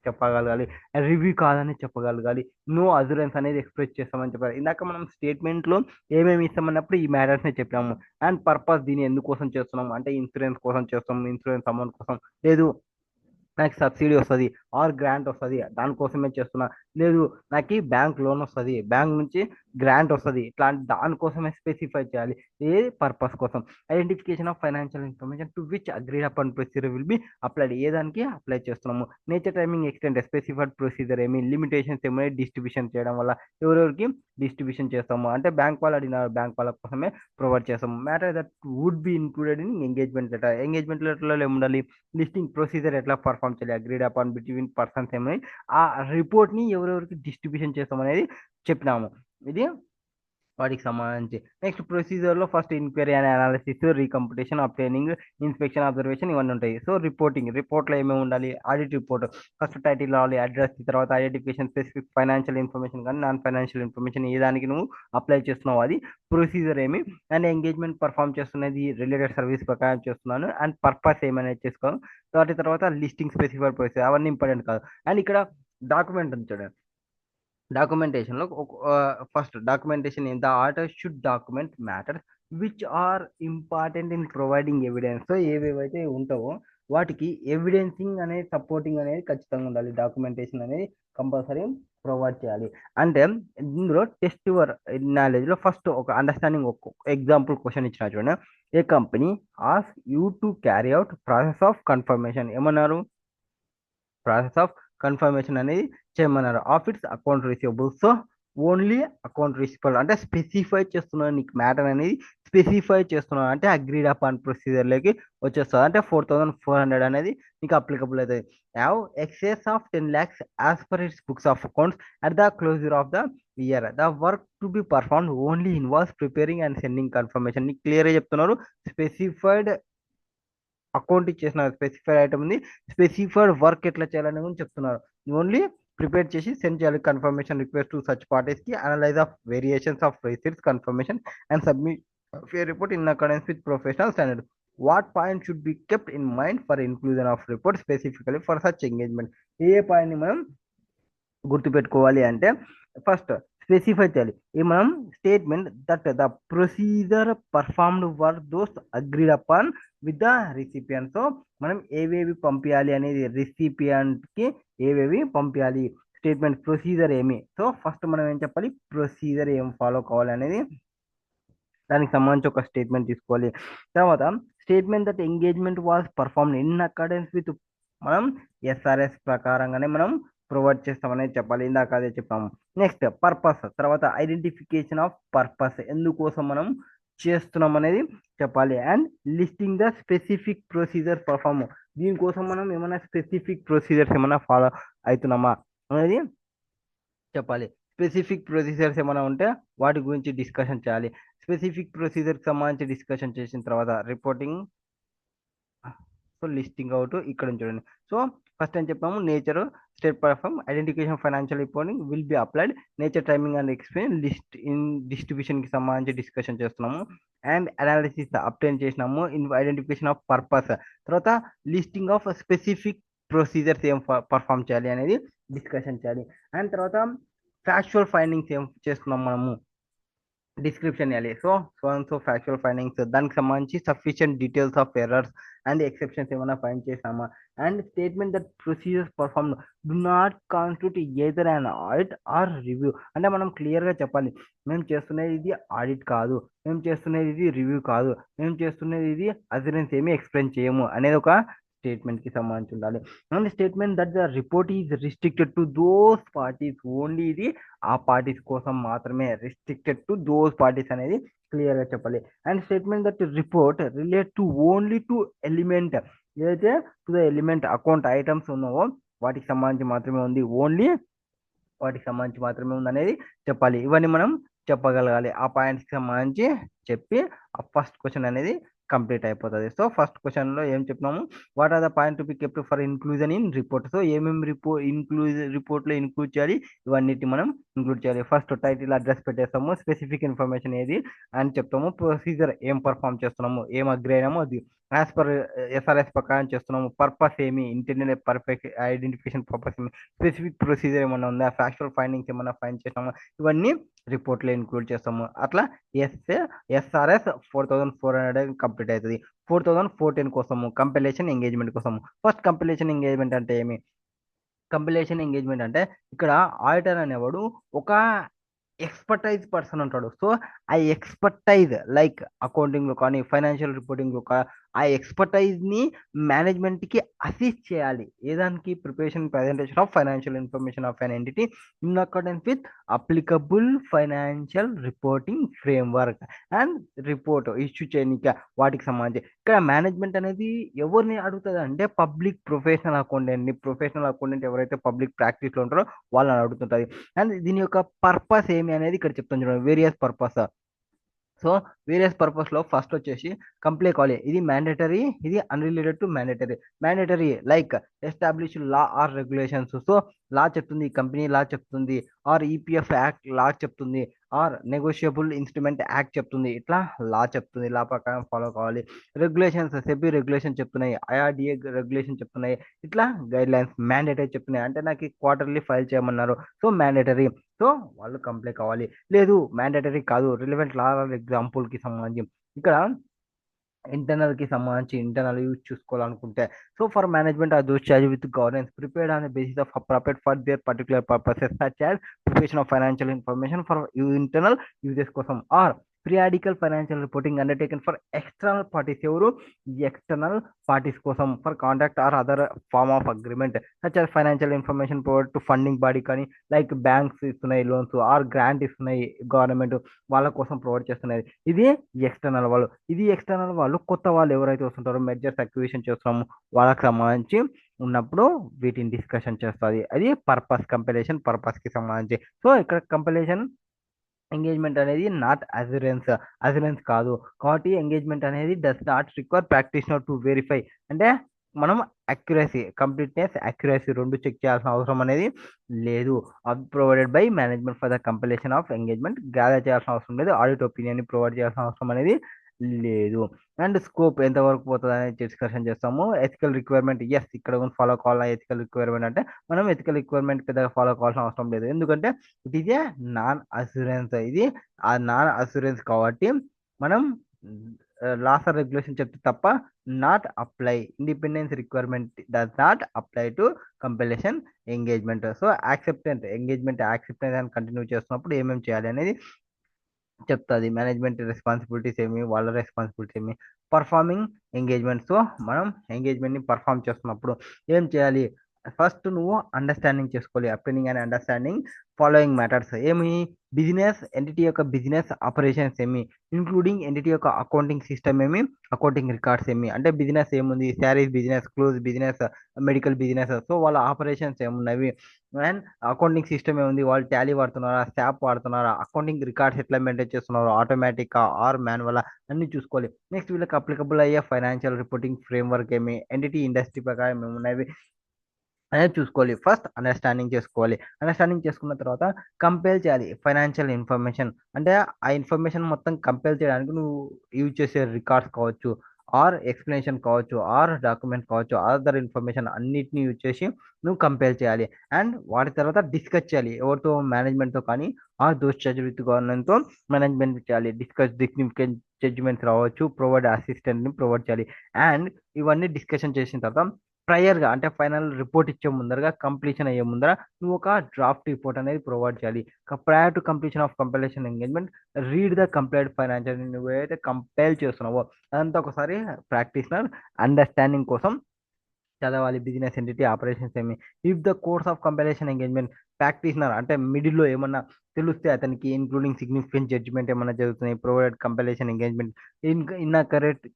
చెప్పగలగాలి, రివ్యూ కాదని చెప్పగలగాలి, నో అజూరెన్స్ అనేది ఎక్స్ప్రెస్ చేస్తామని చెప్పాలి. ఇందాక మనం స్టేట్మెంట్లో ఏమేమి ఇస్తామన్నప్పుడు ఈ మ్యాటర్స్ని చెప్పాము. అండ్ పర్పస్ దీన్ని ఎందుకోసం చేస్తున్నాం అంటే ఇన్సూరెన్స్ కోసం చేస్తాం, ఇన్సూరెన్స్ అమౌంట్ కోసం, లేదు నాకు సబ్సిడీ వస్తుంది ఆర్ గ్రాంట్ వస్తుంది దానికోసమే చేస్తున్నా, లేదు నాకు బ్యాంక్ లోన్ వస్తుంది, బ్యాంక్ నుంచి గ్రాంట్ వస్తుంది, ఇట్లాంటి దానికోసమే స్పెసిఫై చేయాలి. ఏ పర్పస్ కోసం? Identification of financial information to which agreed upon procedure will be applied. ఏ దానికి అప్లై చేస్తున్నాము? Nature, timing, extent, specified procedure ఏమి, లిమిటేషన్స్ ఏమైనా, డిస్ట్రిబ్యూషన్ చేయడం వల్ల ఎవరెవరికి డిస్ట్రిబ్యూషన్ చేస్తాము అంటే బ్యాంక్ వాళ్ళు అడిగినారు, బ్యాంక్ వాళ్ళ కోసమే ప్రొవైడ్ చేస్తాము. Matter that would be included in engagement letter. Engagement లెటర్లో ఏముండాలి? లిస్టింగ్ ప్రొసీజర్ ఎట్లా పర్ఫామ్ చేయాలి, అగ్రీడ్ అపాన్ బిట్వీన్ పర్సన్స్ ఏమని, ఆ రిపోర్ట్ ని ఎవరెవరికి డిస్ట్రిబ్యూషన్ చేస్తాం అనేది చెప్పినాము. ఇది వాటికి సంబంధించి. నెక్స్ట్ ప్రొసీజర్ లో first enquiry and analysis, recomputation, obtaining, inspection, observation ఇవన్నీ ఉంటాయి. సో రిపోర్ట్ లో ఏమేమి ఉండాలి? ఆడిట్ రిపోర్ట్ ఫస్ట్ టైటిల్ రావాలి, అడ్రస్, తర్వాత ఐడెంటిఫికేషన్, స్పెసిఫిక్ ఫైనాన్షియల్ ఇన్ఫర్మేషన్ కానీ నాన్ ఫైనాన్షియల్ ఇన్ఫర్మేషన్ ఏ దానికి నువ్వు అప్లై చేస్తున్నావు అది ప్రొసీజర్ ఏమి, అండ్ ఎంగేజ్మెంట్ పర్ఫామ్ చేస్తున్నది రిలేటెడ్ సర్వీస్ ప్రకారం చేస్తున్నాను, అండ్ పర్పస్ ఏమైనా చేసుకోవాలి. తర్వాత లిస్టింగ్, స్పెసిఫైడ్ ప్రొసీజర్ అవన్నీ ఇంపార్టెంట్ కాదు. అండ్ ఇక్కడ డాక్యుమెంట్ ఉంచాడు. డాక్యుమెంటేషన్ లో first documentation the order should document matters which are important in providing evidence. So ఏవేవైతే ఉంటావో వాటికి ఎవిడెన్సింగ్ అనేది, సపోర్టింగ్ అనేది ఖచ్చితంగా ఉండాలి. డాక్యుమెంటేషన్ అనేది కంపల్సరీ ప్రొవైడ్ చేయాలి. అంటే ఇందులో టెస్ట్ యువర్ నాలెడ్జ్ లో ఫస్ట్ ఒక అండర్స్టాండింగ్, ఒక ఎగ్జాంపుల్ క్వశ్చన్ ఇచ్చిన చూడండి. ఏ కంపెనీ ఆస్ you to carry out process of confirmation. ఏమన్నారు? ప్రాసెస్ ఆఫ్ కన్ఫర్మేషన్ అనేది చేయమన్నారు of its account receivable. So only account receivable అంటే స్పెసిఫై చేస్తున్నాను, నీకు మ్యాటర్ అనేది స్పెసిఫై చేస్తున్నాను అంటే అగ్రీడ్ అపాన్ ప్రొసీజర్లోకి వచ్చేస్తుంది. అంటే 4400 అనేది నీకు అప్లికబుల్ అవుతుంది. Have access of 10 lakhs as per its books of accounts at the closure of the year. The work to be perform only involves preparing and sending confirmation. నీకు క్లియర్గా చెప్తున్నారు. స్పెసిఫైడ్ అకౌంట్ ఇచ్చేసిన specified item ఉంది, specified work ఎట్లా చేయాలని కూడా చెప్తున్నారు. Only prepare చేసి సెండ్ చేయాలి confirmation request to such parties కి, analyse of variations of receipts confirmation and submit fair report in accordance with professional standard. What point should be kept in mind for inclusion of report specifically for such engagement. A point ని మనం గుర్తుపెట్టుకోవాలి అంటే first specify చేయాలి. ఈ మనం statement that the procedure performed were those agreed upon with the recipient. So మనం ఏవేవి పంపించాలి అనేది, రిసిపియంట్ కి ఏవేవి పంపించాలి, స్టేట్మెంట్ ప్రొసీజర్ ఏమి. సో ఫస్ట్ మనం ఏం చెప్పాలి? ప్రొసీజర్ ఏం ఫాలో కావాలి అనేది దానికి సంబంధించి ఒక స్టేట్మెంట్ తీసుకోవాలి. తర్వాత statement that engagement was performed in accordance with, మనం ఎస్ఆర్ఎస్ ప్రకారంగానే మనం ప్రొవైడ్ చేస్తామనేది చెప్పాలి. ఇందాక అదే చెప్పాము. నెక్స్ట్ పర్పస్, తర్వాత ఐడెంటిఫికేషన్ ఆఫ్ పర్పస్, ఎందుకోసం మనం చేస్తున్నాం అనేది చెప్పాలి. And listing the specific procedure perform, దీనికోసం మనం ఏమైనా స్పెసిఫిక్ ప్రొసీజర్స్ ఏమైనా ఫాలో అవుతున్నామా అనేది చెప్పాలి. స్పెసిఫిక్ ప్రొసీజర్స్ ఏమైనా ఉంటే వాటి గురించి డిస్కషన్ చేయాలి. స్పెసిఫిక్ ప్రొసీజర్కి సంబంధించి డిస్కషన్ చేసిన తర్వాత రిపోర్టింగ్, సో లిస్టింగ్ అవుట్ ఇక్కడ చూడండి. సో ఫస్ట్ ఏం చెప్పాము? Nature, state perform, identification, financial reporting will be applied, nature, timing and explain, list in distribution కి సంబంధించి డిస్కషన్ చేస్తున్నాము. అండ్ అనాలిసిస్ అప్టైన్ చేసినాము. ఇన్ ఐడెంటిఫికేషన్ ఆఫ్ పర్పస్, తర్వాత లిస్టింగ్ ఆఫ్ స్పెసిఫిక్ ప్రొసీజర్స్ ఏం పర్ఫామ్ చేయాలి అనేది డిస్కషన్ చేయాలి. అండ్ తర్వాత ఫ్యాక్చువల్ ఫైండింగ్స్ ఏం చేస్తున్నాం మనము, డిస్క్రిప్షన్ ఇవ్వాలి. సో ఫ్యాక్చువల్ ఫైండింగ్స్, దానికి సంబంధించి sufficient details of errors and exceptions ఏమైనా ఫైండ్ చేసామా. And statement that procedures perform do not constitute either an audit or review. అంటే మనం క్లియర్గా చెప్పాలి, మేము చేస్తున్నది ఇది ఆడిట్ కాదు, మేము చేస్తున్నది ఇది రివ్యూ కాదు, మేము చేస్తున్నది ఇది అసూరెన్స్ ఏమి ఎక్స్ప్లెయిన్ చేయము అనేది ఒక స్టేట్మెంట్ కి సంబంధించి ఉండాలి. And statement that the report is restricted to those parties, only ఇది ఆ పార్టీస్ కోసం మాత్రమే, రిస్ట్రిక్టెడ్ టు దోస్ పార్టీస్ అనేది క్లియర్ గా చెప్పాలి. And statement that report relate to only to element, ఏదైతే to the element account items ఉన్నావో వాటికి సంబంధించి మాత్రమే ఉంది, ఓన్లీ వాటికి సంబంధించి మాత్రమే ఉంది అనేది చెప్పాలి. ఇవన్నీ మనం చెప్పగలగాలి. ఆ పాయింట్స్కి సంబంధించి చెప్పి ఆ ఫస్ట్ క్వశ్చన్ అనేది కంప్లీట్ అయిపోతుంది. సో ఫస్ట్ క్వశ్చన్ లో ఏం చెప్పినాము? What are the point to be kept for inclusion in report. So ఏమేమి రిపోర్ట్ లో ఇన్క్లూడ్ చేయాలి, ఇవన్నిటి మనం ఇంక్లూడ్ చేయాలి. ఫస్ట్ టైటిల్, అడ్రస్ పెట్టేస్తాము, స్పెసిఫిక్ ఇన్ఫర్మేషన్ ఏది అని చెప్తాము, ప్రొసీజర్ ఏం పర్ఫామ్ చేస్తున్నాము, ఏం అగ్రి అయినామో అది యాజ్ పర్ ఎస్ఆర్ఎస్ ప్రకారం చేస్తున్నాము, పర్పస్ ఏమి, ఇంటర్నల్ పర్ఫెక్ట్ ఐడెంటిఫికేషన్ పర్పస్ ఏమి, స్పెసిఫిక్ ప్రొసీజర్ ఏమన్నా ఉందా, ఫ్యాక్చువల్ ఫైండింగ్స్ ఏమన్నా ఫైండ్ చేస్తాము, ఇవన్నీ రిపోర్ట్ లో ఇంక్లూడ్ చేస్తాము. అట్లా ఎస్ఆర్ఎస్ 4400 కంప్లీట్ అవుతుంది. 4014 కోసము కంపెలేషన్ ఎంగేజ్మెంట్ కోసము. ఫస్ట్ కంపెలేషన్ ఎంగేజ్మెంట్ అంటే ఏమి? కంపిలేషన్ ఎంగేజ్మెంట్ అంటే ఇక్కడ ఆడిటర్ అనేవాడు ఒక ఎక్స్పర్టైజ్ పర్సన్ ఉంటాడు. సో ఆ ఎక్స్పర్టైజ్ లైక్ అకౌంటింగ్ లో కానీ ఫైనాన్షియల్ రిపోర్టింగ్ లో ఆ ఎక్స్పర్టైజ్ ని మేనేజ్మెంట్ కి అసిస్ట్ చేయాలి. ఏదానికి? Preparation presentation of financial information of an entity in accordance with applicable financial reporting framework and report issue చేయడానికి వాటికి సంబంధించి. ఇక్కడ మేనేజ్మెంట్ అనేది ఎవరిని అడుగుతుంది అంటే పబ్లిక్ ప్రొఫెషనల్ అకౌంటెంట్ ఎవరైతే పబ్లిక్ ప్రాక్టీస్ లో ఉంటారో వాళ్ళని అడుగుతుంటది. అండ్ దీని యొక్క పర్పస్ ఏమి అనేది ఇక్కడ చెప్తాను చూడండి. Various purpose. So various purpose లో ఫస్ట్ వచ్చేసి కంప్లై కావాలి. ఇది మ్యాండేటరీ, ఇది unrelated to mandatory. Mandatory like establish law or regulations. So law చెప్తుంది, కంపెనీ లా చెప్తుంది, ఆర్ ఈపీఎఫ్ యాక్ట్ లా చెప్తుంది, ఆర్ నెగోషియబుల్ ఇన్స్ట్రుమెంట్ యాక్ట్ చెప్తుంది. ఇట్లా లా చెప్తుంది, లా ప్రకారం ఫాలో కావాలి. రెగ్యులేషన్స్ సెబీ రెగ్యులేషన్ చెప్తున్నాయి, ఐఆర్డిఏ రెగ్యులేషన్ చెప్తున్నాయి. ఇట్లా గైడ్ లైన్స్ మ్యాండేటరీ చెప్తున్నాయి. అంటే నాకు క్వార్టర్లీ ఫైల్ చేయమన్నారు, సో మ్యాండేటరీ. సో వాళ్ళు కంప్లై కావాలి. లేదు మ్యాండేటరీ కాదు, రిలవెంట్ లా ఎగ్జాంపుల్ కి సంబంధించి ఇక్కడ ఇంటర్నల్ కి సంబంధించి ఇంటర్నల్ యూజ్ చూసుకోవాలనుకుంటే, so for management or those charge with governance prepared on basis of appropriate for their particular purposes such as preparation of financial information for internal uses కోసం, or periodical financial reporting undertaken for external parties. ఎవరు? External parties కోసం. For contract or other form of agreement such as financial information provide to funding body కానీ like banks ఇస్తున్నాయి loans, or grant ఇస్తున్నాయి government, వాళ్ళ కోసం provide చేస్తున్నది. ఇది external వాళ్ళు. ఇది ఎక్స్టర్నల్ వాళ్ళు కొత్త వాళ్ళు ఎవరైతే వస్తుంటారో మెర్జర్స్ అక్విజిషన్ చేస్తున్నాము వాళ్ళకి సంబంధించి ఉన్నప్పుడు వీటిని డిస్కషన్ చేస్తుంది. అది కంపైలేషన్ పర్పస్ కి సంబంధించి. సో ఇక్కడ కంపైలేషన్ ఎంగేజ్మెంట్ అనేది నాట్ అజురెన్స్ కాదు. కాబట్టి ఎంగేజ్మెంట్ అనేది does not require practitioner to verify. అంటే మనం అక్యురసీ, కంప్లీట్నెస్, అక్యురసీ రెండు చెక్ చేయాల్సిన అవసరం అనేది లేదు. Provided by management for the compilation of engagement. Gather చేయాల్సిన అవసరం లేదు. ఆడిట్ ఒపీనియన్ ని ప్రొవైడ్ చేయాల్సిన అవసరం అనేది లేదు. అండ్ స్కోప్ ఎంతవరకు పోతుంది అనేది డిస్కషన్ చేస్తాము. ఎథికల్ రిక్వైర్మెంట్, ఎస్ ఇక్కడ ఫాలో కావాలా ఎథికల్ రిక్వైర్మెంట్ అంటే మనం ఎథికల్ రిక్వైర్మెంట్ పెద్దగా ఫాలో కావాల్సిన అవసరం లేదు. ఎందుకంటే it is a non assurance. ఇది ఆ నాన్ అసూరెన్స్ కాబట్టి మనం లాస్ ఆర్ రెగ్యులేషన్ చెప్తే తప్ప not apply. Independence requirement does not apply to compilation engagement. So engagement acceptance అని కంటిన్యూ చేస్తున్నప్పుడు ఏమేమి చేయాలి అనేది చెప్తుంది. మేనేజ్మెంట్ రెస్పాన్సిబిలిటీస్ ఏమి, వాళ్ళ రెస్పాన్సిబిలిటీస్ ఏమి. Performing engagement. సో మనం ఎంగేజ్మెంట్ ని పర్ఫామ్ చేస్తున్నప్పుడు ఏం చేయాలి? ఫస్ట్ నువ్వు అండర్స్టాండింగ్ చేసుకోవాలి. అప్లైనింగ్ అండ్ అండర్స్టాండింగ్ ఫాలోయింగ్ మ్యాటర్స్. ఏమి? బిజినెస్ ఎంటిటీ యొక్క బిజినెస్ ఆపరేషన్స్ ఏమి, ఇంక్లూడింగ్ ఎంటిటీ యొక్క అకౌంటింగ్ సిస్టమ్ ఏమి, అకౌంటింగ్ రికార్డ్స్ ఏమి. అంటే బిజినెస్ ఏముంది? Saris business, close business, medical business. So వాళ్ళ ఆపరేషన్స్ ఏమున్నవి. అండ్ అకౌంటింగ్ సిస్టమ్ ఏముంది? వాళ్ళు టాలీ వాడుతున్నారా, స్టాప్ వాడుతున్నారా, అకౌంటింగ్ రికార్డ్స్ ఎట్లా మెయింటైన్ చేస్తున్నారు, ఆటోమేటిక్ ఆర్ మాన్యువల్ అన్ని చూసుకోవాలి. నెక్స్ట్ వీళ్ళకి అప్లికబుల్ అయ్యే ఫైనాన్షియల్ రిపోర్టింగ్ ఫ్రేమ్వర్క్ ఏమి, ఎంటిటీ ఇండస్ట్రీ ప్రకారం ఏమున్నవి అనేది చూసుకోవాలి. ఫస్ట్ అండర్స్టాండింగ్ చేసుకోవాలి. అండర్స్టాండింగ్ చేసుకున్న తర్వాత కంపేర్ చేయాలి ఫైనాన్షియల్ ఇన్ఫర్మేషన్. అంటే ఆ ఇన్ఫర్మేషన్ మొత్తం కంపేర్ చేయడానికి నువ్వు యూజ్ చేసే రికార్డ్స్ కావచ్చు, ఆర్ ఎక్స్ప్లెనేషన్ కావచ్చు, ఆర్ డాక్యుమెంట్ కావచ్చు, అదర్ ఇన్ఫర్మేషన్ అన్నిటిని యూజ్ చేసి నువ్వు కంపేర్ చేయాలి. అండ్ వాటి తర్వాత డిస్కస్ చేయాలి. ఎవరితో? మేనేజ్మెంట్తో కానీ ఆర్ దోస్ జడ్జ్ విత్ గవర్నమెంట్తో మేనేజ్మెంట్ చేయాలి. డిస్కస్ సిగ్నిఫికెంట్ జడ్జిమెంట్స్ రావచ్చు, ప్రొవైడ్ అసిస్టెంట్ని ప్రొవైడ్ చేయాలి. అండ్ ఇవన్నీ డిస్కషన్ చేసిన తర్వాత గా అంటే ఫైనల్ రిపోర్ట్ ఇచ్చే ముందరగా, కంప్లీషన్ అయ్యే ముందర నువ్వు ఒక డ్రాఫ్ట్ రిపోర్ట్ అనేది ప్రొవైడ్ చేయాలి. Prior to completion of compilation engagement read the complaint financial. నువ్వు ఏదైతే కంపైల్ చేస్తున్నావో అదంతా ఒకసారి ప్రాక్టీషనర్ అండర్స్టాండింగ్ కోసం చదవాలి. బిజినెస్ ఎంటిటీ ఆపరేషన్స్ ఏమి. If the course of compilation engagement practitioner అంటే మిడిల్లో ఏమన్నా తెలిస్తే అతనికి ఇంక్లూడింగ్ సిగ్నిఫికెంట్ జడ్జిమెంట్ ఏమన్నా జరుగుతున్నాయి, ప్రొవైడ్ కంపైలేషన్ ఎంగేజ్మెంట్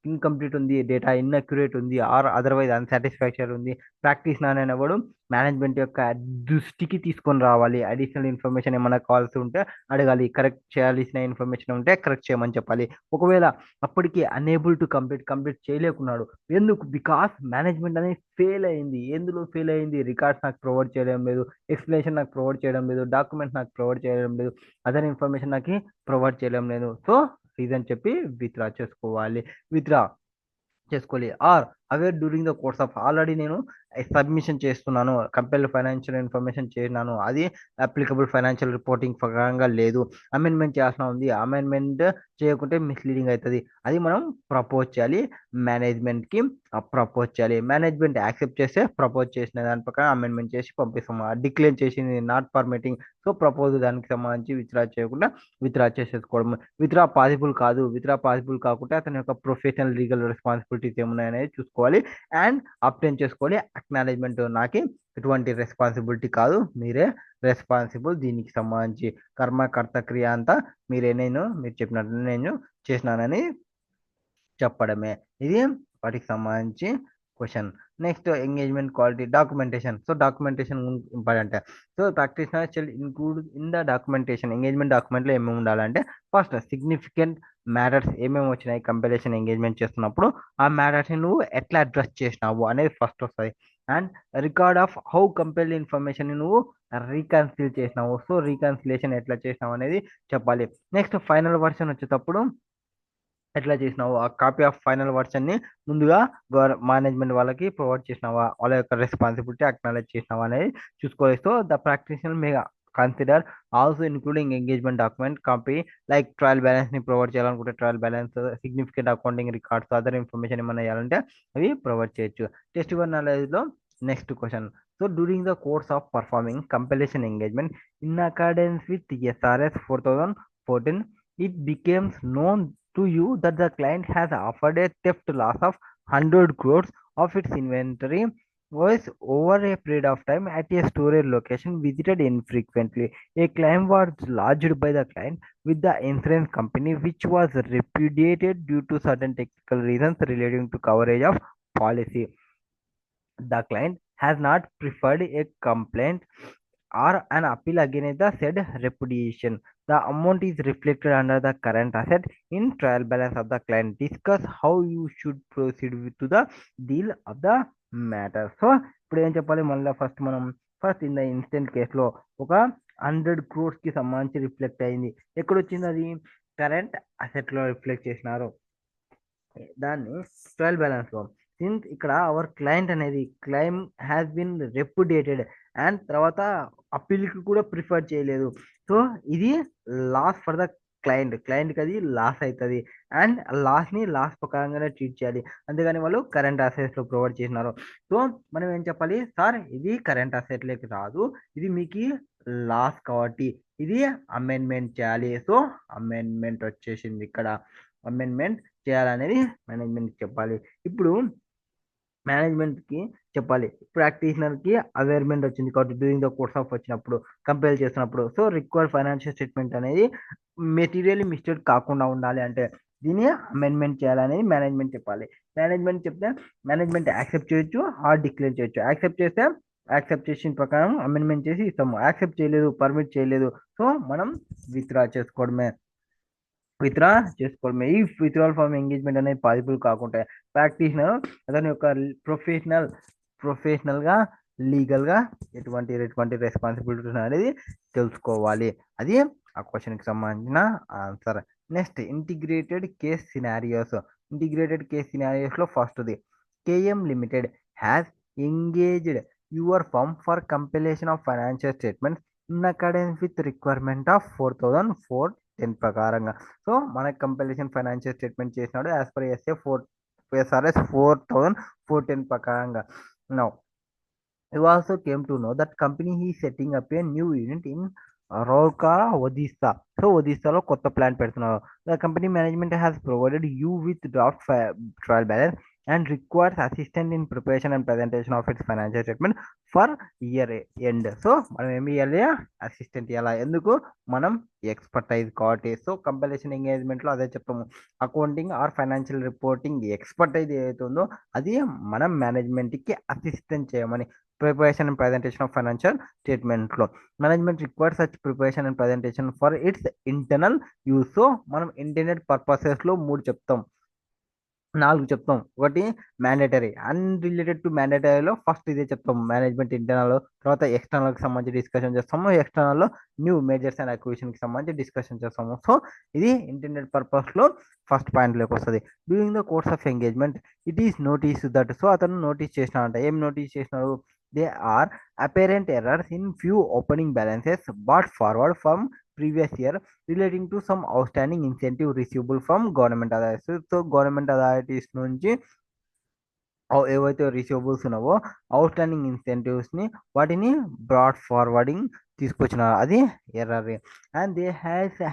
ఇన్కంప్లీట్ ఉంది, డేటా ఇన్అక్యురేట్ ఉంది, ఆర్ అదర్వైజ్ అన్సాటిస్ఫాక్టరీ ఉంది, ప్రాక్టీషనర్ అనేవాడు మేనేజ్మెంట్ యొక్క దృష్టికి తీసుకొని రావాలి. అడిషనల్ ఇన్ఫర్మేషన్ ఏమైనా కావాల్సి ఉంటే అడగాలి. కరెక్ట్ చేయాల్సిన ఇన్ఫర్మేషన్ ఉంటే కరెక్ట్ చేయమని చెప్పాలి. ఒకవేళ అప్పటికి అనేబుల్ టు కంప్లీట్ చేయలేకున్నాడు. ఎందుకు? బికాస్ మేనేజ్మెంట్ అనేది ఫెయిల్ అయింది. ఎందులో ఫెయిల్ అయింది? రికార్డ్స్ నాకు ప్రొవైడ్ చేయడం లేదు, ఎక్స్ప్లెనేషన్ నాకు ప్రొవైడ్ చేయడం లేదు, డాక్యుమెంట్స్ నాకు ప్రొవైడ్ చేయడం లేదు, అదర్ ఇన్ఫర్మేషన్ నాకు ప్రొవైడ్ చేయడం లేదు. సో రీజన్ చెప్పి విత్డ్రా చేసుకోవాలి. Or aware during the course of already నేను సబ్మిషన్ చేస్తున్నాను, కంపెనీ ఫైనాన్షియల్ ఇన్ఫర్మేషన్ చేసినాను, అది అప్లికబుల్ ఫైనాన్షియల్ రిపోర్టింగ్ ప్రకారంగా లేదు, అమెండ్మెంట్ చేయాల్సిన ఉంది, అమెండ్మెంట్ చేయకుంటే మిస్లీడింగ్ అవుతుంది, అది మనం ప్రపోజ్ చేయాలి మేనేజ్మెంట్కి, ప్రపోజ్ చేయాలి. మేనేజ్మెంట్ యాక్సెప్ట్ చేస్తే ప్రపోజ్ చేసిన దాని ప్రకారం అమెండ్మెంట్ చేసి పంపిస్తాము. డిక్లేర్ చేసింది నాట్ పర్మిటింగ్, సో ప్రపోజ్ దానికి సంబంధించి విత్డ్రా చేయకుండా విత్డ్రా చేసేసుకోవడం. విత్డ్రా పాసిబుల్ కాదు, విత్డ్రా పాసిబుల్ కాకుంటే అతని యొక్క ప్రొఫెషనల్ లీగల్ రెస్పాన్సిబిలిటీస్ ఏమున్నాయనేది చూసుకోవాలి అండ్ అప్టెన్ చేసుకోవాలి. అక్నాలెడ్జ్మెంట్, నాకు ఎటువంటి రెస్పాన్సిబిలిటీ కాదు, మీరే రెస్పాన్సిబుల్, దీనికి సంబంధించి కర్మకర్త క్రియ అంతా మీరే, మీరు చెప్పినట్టు నేను చేసినానని చెప్పడమే. ఇది వాటికి సంబంధించి question. Next engagement quality documentation. So documentation important. So practitioner shall include in the documentation. Engagement డాక్యుమెంట్లో ఏమేమి ఉండాలంటే ఫస్ట్ సిగ్నిఫికెంట్ మ్యాటర్స్ ఏమేమి వచ్చినాయి కంపెలేషన్ ఎంగేజ్మెంట్ చేస్తున్నప్పుడు, ఆ మ్యాటర్స్ని నువ్వు ఎట్లా అడ్రస్ చేసినావు అనేది ఫస్ట్ వస్తుంది. And record of how compel information నువ్వు రీకన్సిల్ చేసినావు, సో రీకన్సిలేషన్ ఎట్లా చేసినావు అనేది చెప్పాలి. నెక్స్ట్ ఫైనల్ వర్షన్ వచ్చేటప్పుడు ఎట్లా చేసినావు, ఆ కాపీ ఆఫ్ ఫైనల్ వర్షన్ని ముందుగా మేనేజ్మెంట్ వాళ్ళకి ప్రొవైడ్ చేసినావా, వాళ్ళ యొక్క రెస్పాన్సిబిలిటీ అక్నాలెడ్జ్ చేసినావా అనేది చూసుకోవాలి. So the practitioner may consider also including engagement document copy like trial balance ని ప్రొవైడ్ చేయాలనుకుంటే trial balance, significant accounting records, other information ఏమైనా చేయాలంటే అవి ప్రొవైడ్ చేయొచ్చు. టెస్ట్ వన్ నాలెడ్జ్ లో next question. So during the course of performing compilation engagement in accordance with SRS 4014, it becomes known to you that the client has offered a theft loss of 100 crores of its inventory was over a period of time at a storage location visited infrequently. A claim was lodged by the client with the insurance company, which was repudiated due to certain technical reasons relating to coverage of policy. The client has not preferred a complaint or an appeal against the said repudiation. The amount is reflected under the current asset in trial balance of the client. Discuss how you should proceed to the deal of the matter. So ఇప్పుడు ఏం చెప్పాలి, మళ్ళీ first in the instant కేసులో ఒక 100 crores కి సంబంధించి reflect అయింది. ఎక్కడ వచ్చింది అది, కరెంట్ అసెట్ లో రిఫ్లెక్ట్ చేసినారు, దాన్ని ట్రయల్ బ్యాలెన్స్ లో. సిన్స్ ఇక్కడ అవర్ క్లయింట్ అనేది క్లైమ్ హ్యాస్ బిన్ రెప్యుడేటెడ్ అండ్ తర్వాత అప్పీల్కి కూడా ప్రిఫర్ చేయలేదు, సో ఇది లాస్ ఫర్ ద క్లయింట్కి అది లాస్ అవుతుంది అండ్ లాస్ని లాస్ ప్రకారంగానే ట్రీట్ చేయాలి, అంతేగాని వాళ్ళు కరెంట్ అసెట్స్లో ప్రొవైడ్ చేసినారు. సో మనం ఏం చెప్పాలి, సార్ ఇది కరెంట్ అసెట్లోకి రాదు, ఇది మీకు లాస్ కాబట్టి ఇది అమెండ్మెంట్ చేయాలి. సో అమెండ్మెంట్ వచ్చేసింది, ఇక్కడ అమెండ్మెంట్ చేయాలనేది మేనేజ్మెంట్కి చెప్పాలి. ఇప్పుడు మేనేజ్మెంట్కి చెప్పాలి, ప్రాక్టీషనర్కి అవేర్మెంట్ వచ్చింది కాబట్టి డ్యూరింగ్ ద కోర్స్ ఆఫ్ వచ్చినప్పుడు కంపేర్ చేస్తున్నప్పుడు, సో రిక్వైర్డ్ ఫైనాన్షియల్ స్టేట్మెంట్ అనేది మెటీరియల్ మిస్టేక్ కాకుండా ఉండాలి అంటే దీన్ని అమెండ్మెంట్ చేయాలనేది మేనేజ్మెంట్ చెప్పాలి. మేనేజ్మెంట్ చెప్తే మేనేజ్మెంట్ యాక్సెప్ట్ చేయొచ్చు ఆర్ డిక్లేర్ చేయొచ్చు. యాక్సెప్ట్ చేస్తే యాక్సెప్ట్ చేసిన ప్రకారం అమెండ్మెంట్ చేసి ఇస్తాము, యాక్సెప్ట్ చేయలేదు, పర్మిట్ చేయలేదు, సో మనం విత్డ్రా చేసుకోవడమే. ఈ విత్డ్రాల్ ఫార్మ్ ఎంగేజ్మెంట్ అనేది పాసిబుల్ కాకుంటే ప్రాక్టీషనర్ అతని యొక్క ప్రొఫెషనల్గా లీగల్గా ఎటువంటి రెస్పాన్సిబిలిటీస్ అనేది తెలుసుకోవాలి. అది ఆ క్వశ్చన్కి సంబంధించిన ఆన్సర్. నెక్స్ట్ ఇంటిగ్రేటెడ్ కేస్ సినారియోస్లో ఫస్ట్ది, KM limited has engaged your firm for compilation of financial statements in accordance with requirement of 4010 ప్రకారంగా. సో మన కంపిలేషన్ ఫైనాన్షియల్ స్టేట్మెంట్ చేసినాడు యాజ్ పర్ SRS 4010 ప్రకారంగా. Now you also came to know that company is setting up a new unit in Rourkela, Odisha. So ఒడిస్సాలో కొత్త ప్లాన్ పెడుతున్నారు. The company management has provided you with draft trial balance and requires assistance in preparation and presentation of its financial statement for year end. So మనం ఏమి ఇవ్వాలి, assistant ఇవ్వాలి, ఎందుకు, మనం expertise కాబట్టి. సో కంపల్సేషన్ ఎంగేజ్మెంట్లో అదే చెప్తాము, accounting or financial reporting expertise ఏదైతే ఉందో అది మనం మేనేజ్మెంట్కి అసిస్టెంట్ చేయమని. Preparation and presentation of financial statement లో management require such preparation and presentation for its internal use. So మనం ఇంటర్నెట్ పర్పసెస్ లో 3 చెప్తాం, 4 చెప్తాం. ఒకటి మ్యాండేటరీ. అన్‌రిలేటెడ్ టు మ్యాండేటరీలో ఫస్ట్ ఇదే చెప్తాం. మేనేజ్మెంట్ ఇంటర్నల్, తర్వాత ఎక్స్‌టర్నల్‌కి సంబంధించి డిస్కషన్ చేస్తాము. ఎక్స్‌టర్నల్‌లో న్యూ మేజర్స్ అండ్ అక్విజిషన్‌కి సంబంధించి డిస్కషన్ చేస్తాము. సో, ఇది ఇంటెండెడ్ పర్పస్‌లో first పాయింట్‌లోకొస్తది. During the course of engagement it is noticed that, so, అతను నోటీస్ చేసినాడంట. ఏం నోటీస్ చేసినాడు? They are apparent errors in few opening balances brought forward from previous year relating to some outstanding incentive receivable from government authorities. So, government authorities నుంచి ఏవైతే receivables ఉన్నావో outstanding ఇన్సెంటివ్స్‌ని వాటిని broad forwarding తీసుకొచ్చినారు. అది error. And they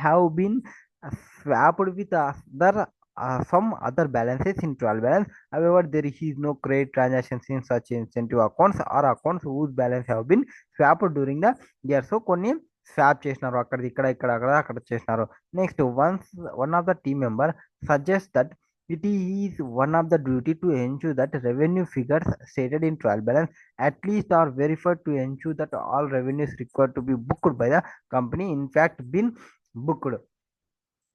have been swapped with other some other balances in trial balance. However, there is no credit transactions in such incentive accounts or accounts whose balance have been swapped during the year. So, కొన్ని swap చేసినారు. అక్కడిది ఇక్కడ, ఇక్కడ అక్కడ అక్కడ చేసినారు. Next, one of the team member suggest that it is one of the duty to ensure that revenue figures stated in trial balance at least are verified to ensure that all revenues required to be booked by the company in fact been booked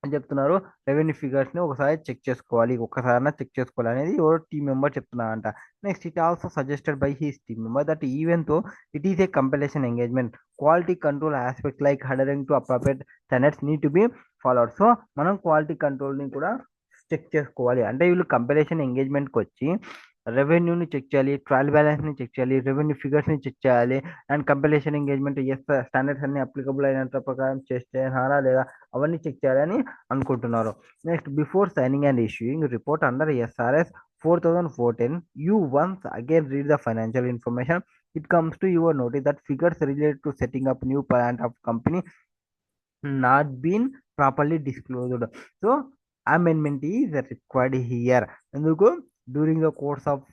అని చెప్తున్నారు. Revenue ఫిగర్స్ని ఒకసారి check చేసుకోవాలి, ఒక్కసారి check చేసుకోవాలి అనేది ఎవరో team member చెప్తున్నారంట. Next, it also suggested by his team member that even though it is a compilation engagement quality control aspect like adhering to appropriate standards need to be followed. So, మనం quality కంట్రోల్ని కూడా check చేసుకోవాలి. అంటే వీళ్ళు compilation ఎంగేజ్మెంట్కి వచ్చి రెవెన్యూని check చేయాలి, ట్రయల్ బ్యాలెన్స్ని చెక్ చేయాలి, రెవెన్యూ ఫిగర్స్ని చెక్ చేయాలి, and compilation engagement as standards అన్ని అప్లికబుల్ అయినంత ప్రకారం చేస్తున్నారా లేదా అవన్నీ చెక్ చేయాలని అనుకుంటున్నారు. Next, before signing and issuing report under SRS 4014, you once again read the financial information. It comes to your notice that figures related to setting up new plant of company not been properly disclosed. So, amendment is required here. ఎందుకు? During the course of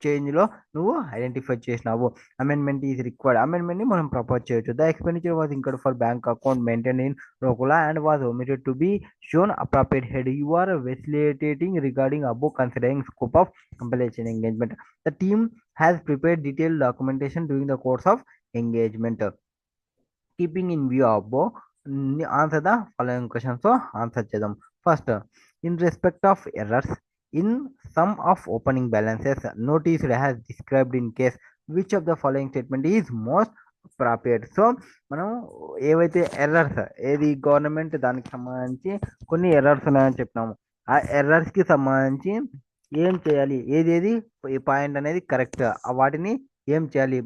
చేంజ్లో నువ్వు identify చేసినావు. Amendment is required. అమెండ్మెంట్ని మనం propose చేయొచ్చు. The expenditure was incurred for bank account maintain in Rourkela and was omitted to be shown appropriate head. You are facilitating regarding above considering scope of compensation engagement. The team has prepared detailed documentation during the course of engagement. Keeping in view above, answer the following questions. So, answer చేద్దాం. First, in respect of errors in sum of opening balances noticed as described in case, which of the following statement is most appropriate? So, మనం ఏవైతే errors ఏది government దానికి సంబంధించి కొన్ని errors ఉన్నాయని చెప్పినాము. ఆ ఎర్రర్స్కి సంబంధించి ఏం చేయాలి, ఏదేది ఈ పాయింట్ అనేది కరెక్ట్, వాటిని ఏం చేయాలి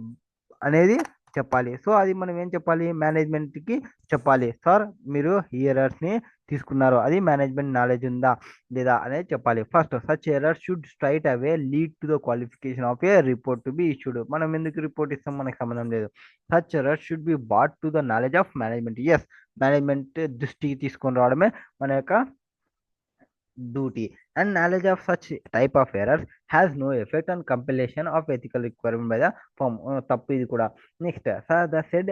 అనేది చెప్పాలి. సో, అది మనం ఏం చెప్పాలి? మేనేజ్మెంట్కి చెప్పాలి. సార్, మీరు ఈ ఎర్రర్స్ని తీసుకున్నారు, అది మేనేజ్మెంట్ నాలెడ్జ్ ఉందా లేదా అనేది చెప్పాలి. First, such error should straight away lead to the qualification of a report to be issued. మనం ఎందుకు రిపోర్ట్ ఇస్తాం? మనకు సంబంధం లేదు. Such error should be brought to the knowledge of management. Yes, management దృష్టికి తీసుకొని రావడమే మన యొక్క duty, and knowledge of such type of errors has no effect on compilation of ethical requirement by the firm. తప్పు ఇది కూడా. Next, the said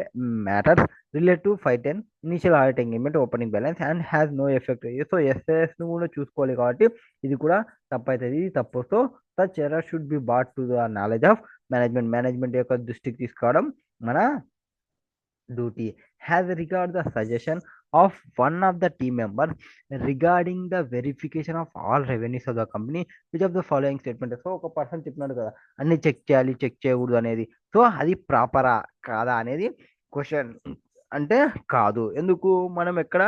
matters relate to 510 initial audit engagement opening balance and has no effect. So, SS ను కూడా చూసుకోవాలి కాబట్టి ఇది కూడా తప్పు అవుతుంది, ఇది తప్పు. So, such error should be brought to the knowledge of management యొక్క దృష్టికి తీసుకోవడం మన duty. Has regard the suggestion of one of the team members regarding the verification of all revenues of the company, which of the following statement? So, ఒక person చెప్పినాడు కదా అన్ని check చేయాలి, check చేయకూడదు అనేది. సో, అది ప్రాపరా కాదా అనేది క్వశ్చన్. అంటే కాదు. ఎందుకు? మనం ఎక్కడ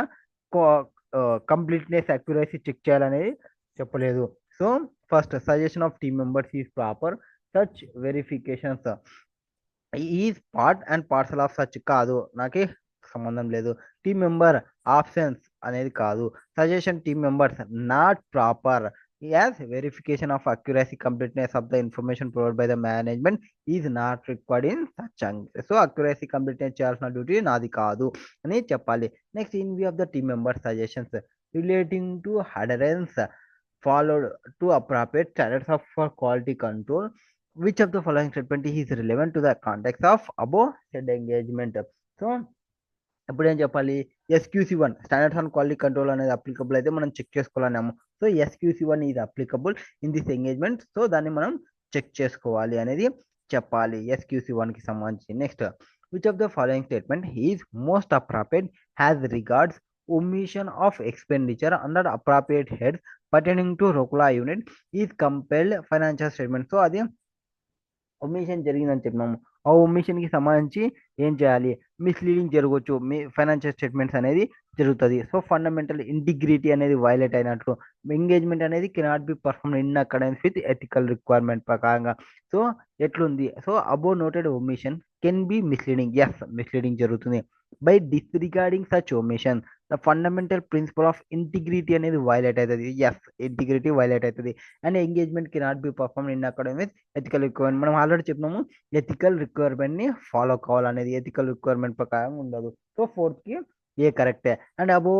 కంప్లీట్నెస్ అక్యురసీ చెక్ చేయాలనేది చెప్పలేదు. So, first, suggestion of team members is proper. Such verifications is part and parcel of such కాదు, నాకే సంబంధం లేదు. టీమ్ మెంబర్ ఆప్షన్స్ అనేది కాదు. Suggestion team members not proper as verification of accuracy completeness of the information provide by the management is not required in such. So, accuracy completeness చేయాల్సిన duty నాది కాదు అని చెప్పాలి. Next, in view of the team member suggestions relating to అడరెన్స్ followed to appropriate standards of for quality control, which of the following statement is relevant to the context of above said engagement? So, ఇప్పుడు ఏం చెప్పాలి? SQC1 standards on quality control అనేది applicable అయితే మనం check చేసుకోవాలన్నాము. So, SQC1 is applicable in this engagement. So, దాన్ని మనం check చేసుకోవాలి అనేది చెప్పాలి SQC1కి సంబంధించి. Next, which of the following statement is most appropriate has regards omission of expenditure under appropriate heads pertaining to ROCLA unit is compelled financial statement. So అది omission జరిగిందని చెప్పినాము. ఆ ఒమిషన్కి సంబంధించి ఏం చేయాలి? మిస్లీడింగ్ జరగవచ్చు, మీ ఫైనాన్షియల్ స్టేట్మెంట్స్ అనేది జరుగుతుంది. సో ఫండమెంటల్ ఇంటిగ్రిటీ అనేది వైలేట్ అయినట్లు. ఎంగేజ్మెంట్ అనేది cannot be perform in accordance with ethical requirement ప్రకారంగా. సో ఎట్లుంది? So above noted omission can be misleading. Yes, misleading జరుగుతుంది. By disregarding such omission the fundamental principle of integrity అనేది violate అవుతుంది. Yes, integrity violate అవుతుంది. And engagement cannot be perform in accordance with ethical requirement. మనం already చెప్పినాము ethical requirement ని follow కావాలనేది. ఎథికల్ రిక్వైర్మెంట్ ప్రకారం ఉండదు. సో ఫోర్త్ కి ఏ కరెక్టే. And above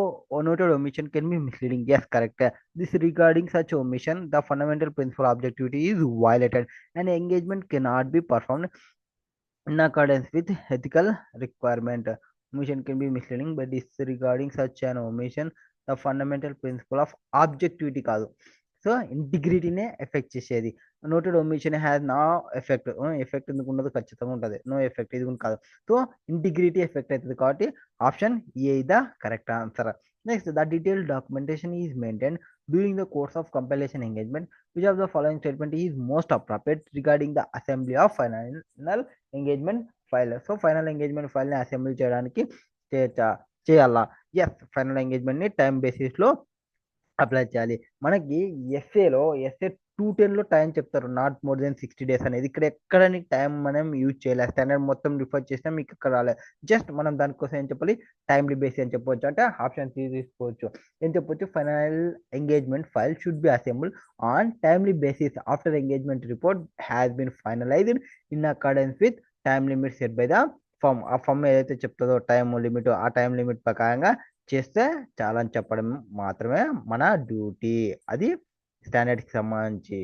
noted omission can be misleading. Yes, correct. This regarding such omission, the fundamental principle objectivity is violated and engagement cannot be performed in accordance with ethical requirement. Omission can be misleading by disregarding such an omission. The fundamental principle of objectivity కాదు, so ఇంటిగ్రిటీనే effect చేసేది. Noted omission has no effect. Effect ఎందుకు ఉండదు? ఖచ్చితంగా ఉంటుంది. No effect ఇది కూడా కాదు. సో ఇంటిగ్రిటీ ఎఫెక్ట్ అవుతుంది కాబట్టి option A is the correct answer. Next, the detailed documentation is maintain during the course of compilation engagement. Which of the following statement is most appropriate regarding the assembly of final engagement file. So final engagement ఫైల్ని assembly చేయడానికి చేయాలా? Yes, final ఎంగేజ్మెంట్ని time బేసిస్లో apply చేయాలి. మనకి ఎస్ఏలో 210లో time చెప్తారు, not more than 60 days అనేది. ఇక్కడ ఎక్కడ టైం మనం యూజ్ చేయలేదు. స్టాండర్డ్ మొత్తం రిఫర్ చేసినా మీకు ఇక్కడ రాలేదు. జస్ట్ మనం దానికోసం ఏం చెప్పాలి? టైమ్లీ బేసిస్ అని చెప్పవచ్చు. అంటే ఆప్షన్ తీసుకోవచ్చు. ఏం చెప్పొచ్చు? Final engagement file should be assemble on timely basis after engagement report has been finalised in accordance with time limit set by the firm. ఆ ఫర్మ్ ఏదైతే చెప్తుందో టైం లిమిట్, ఆ టైం లిమిట్ ప్రకారంగా చేస్తే చాలా అని చెప్పడం మాత్రమే మన డ్యూటీ. అది స్టాండర్డ్కి సంబంధించి.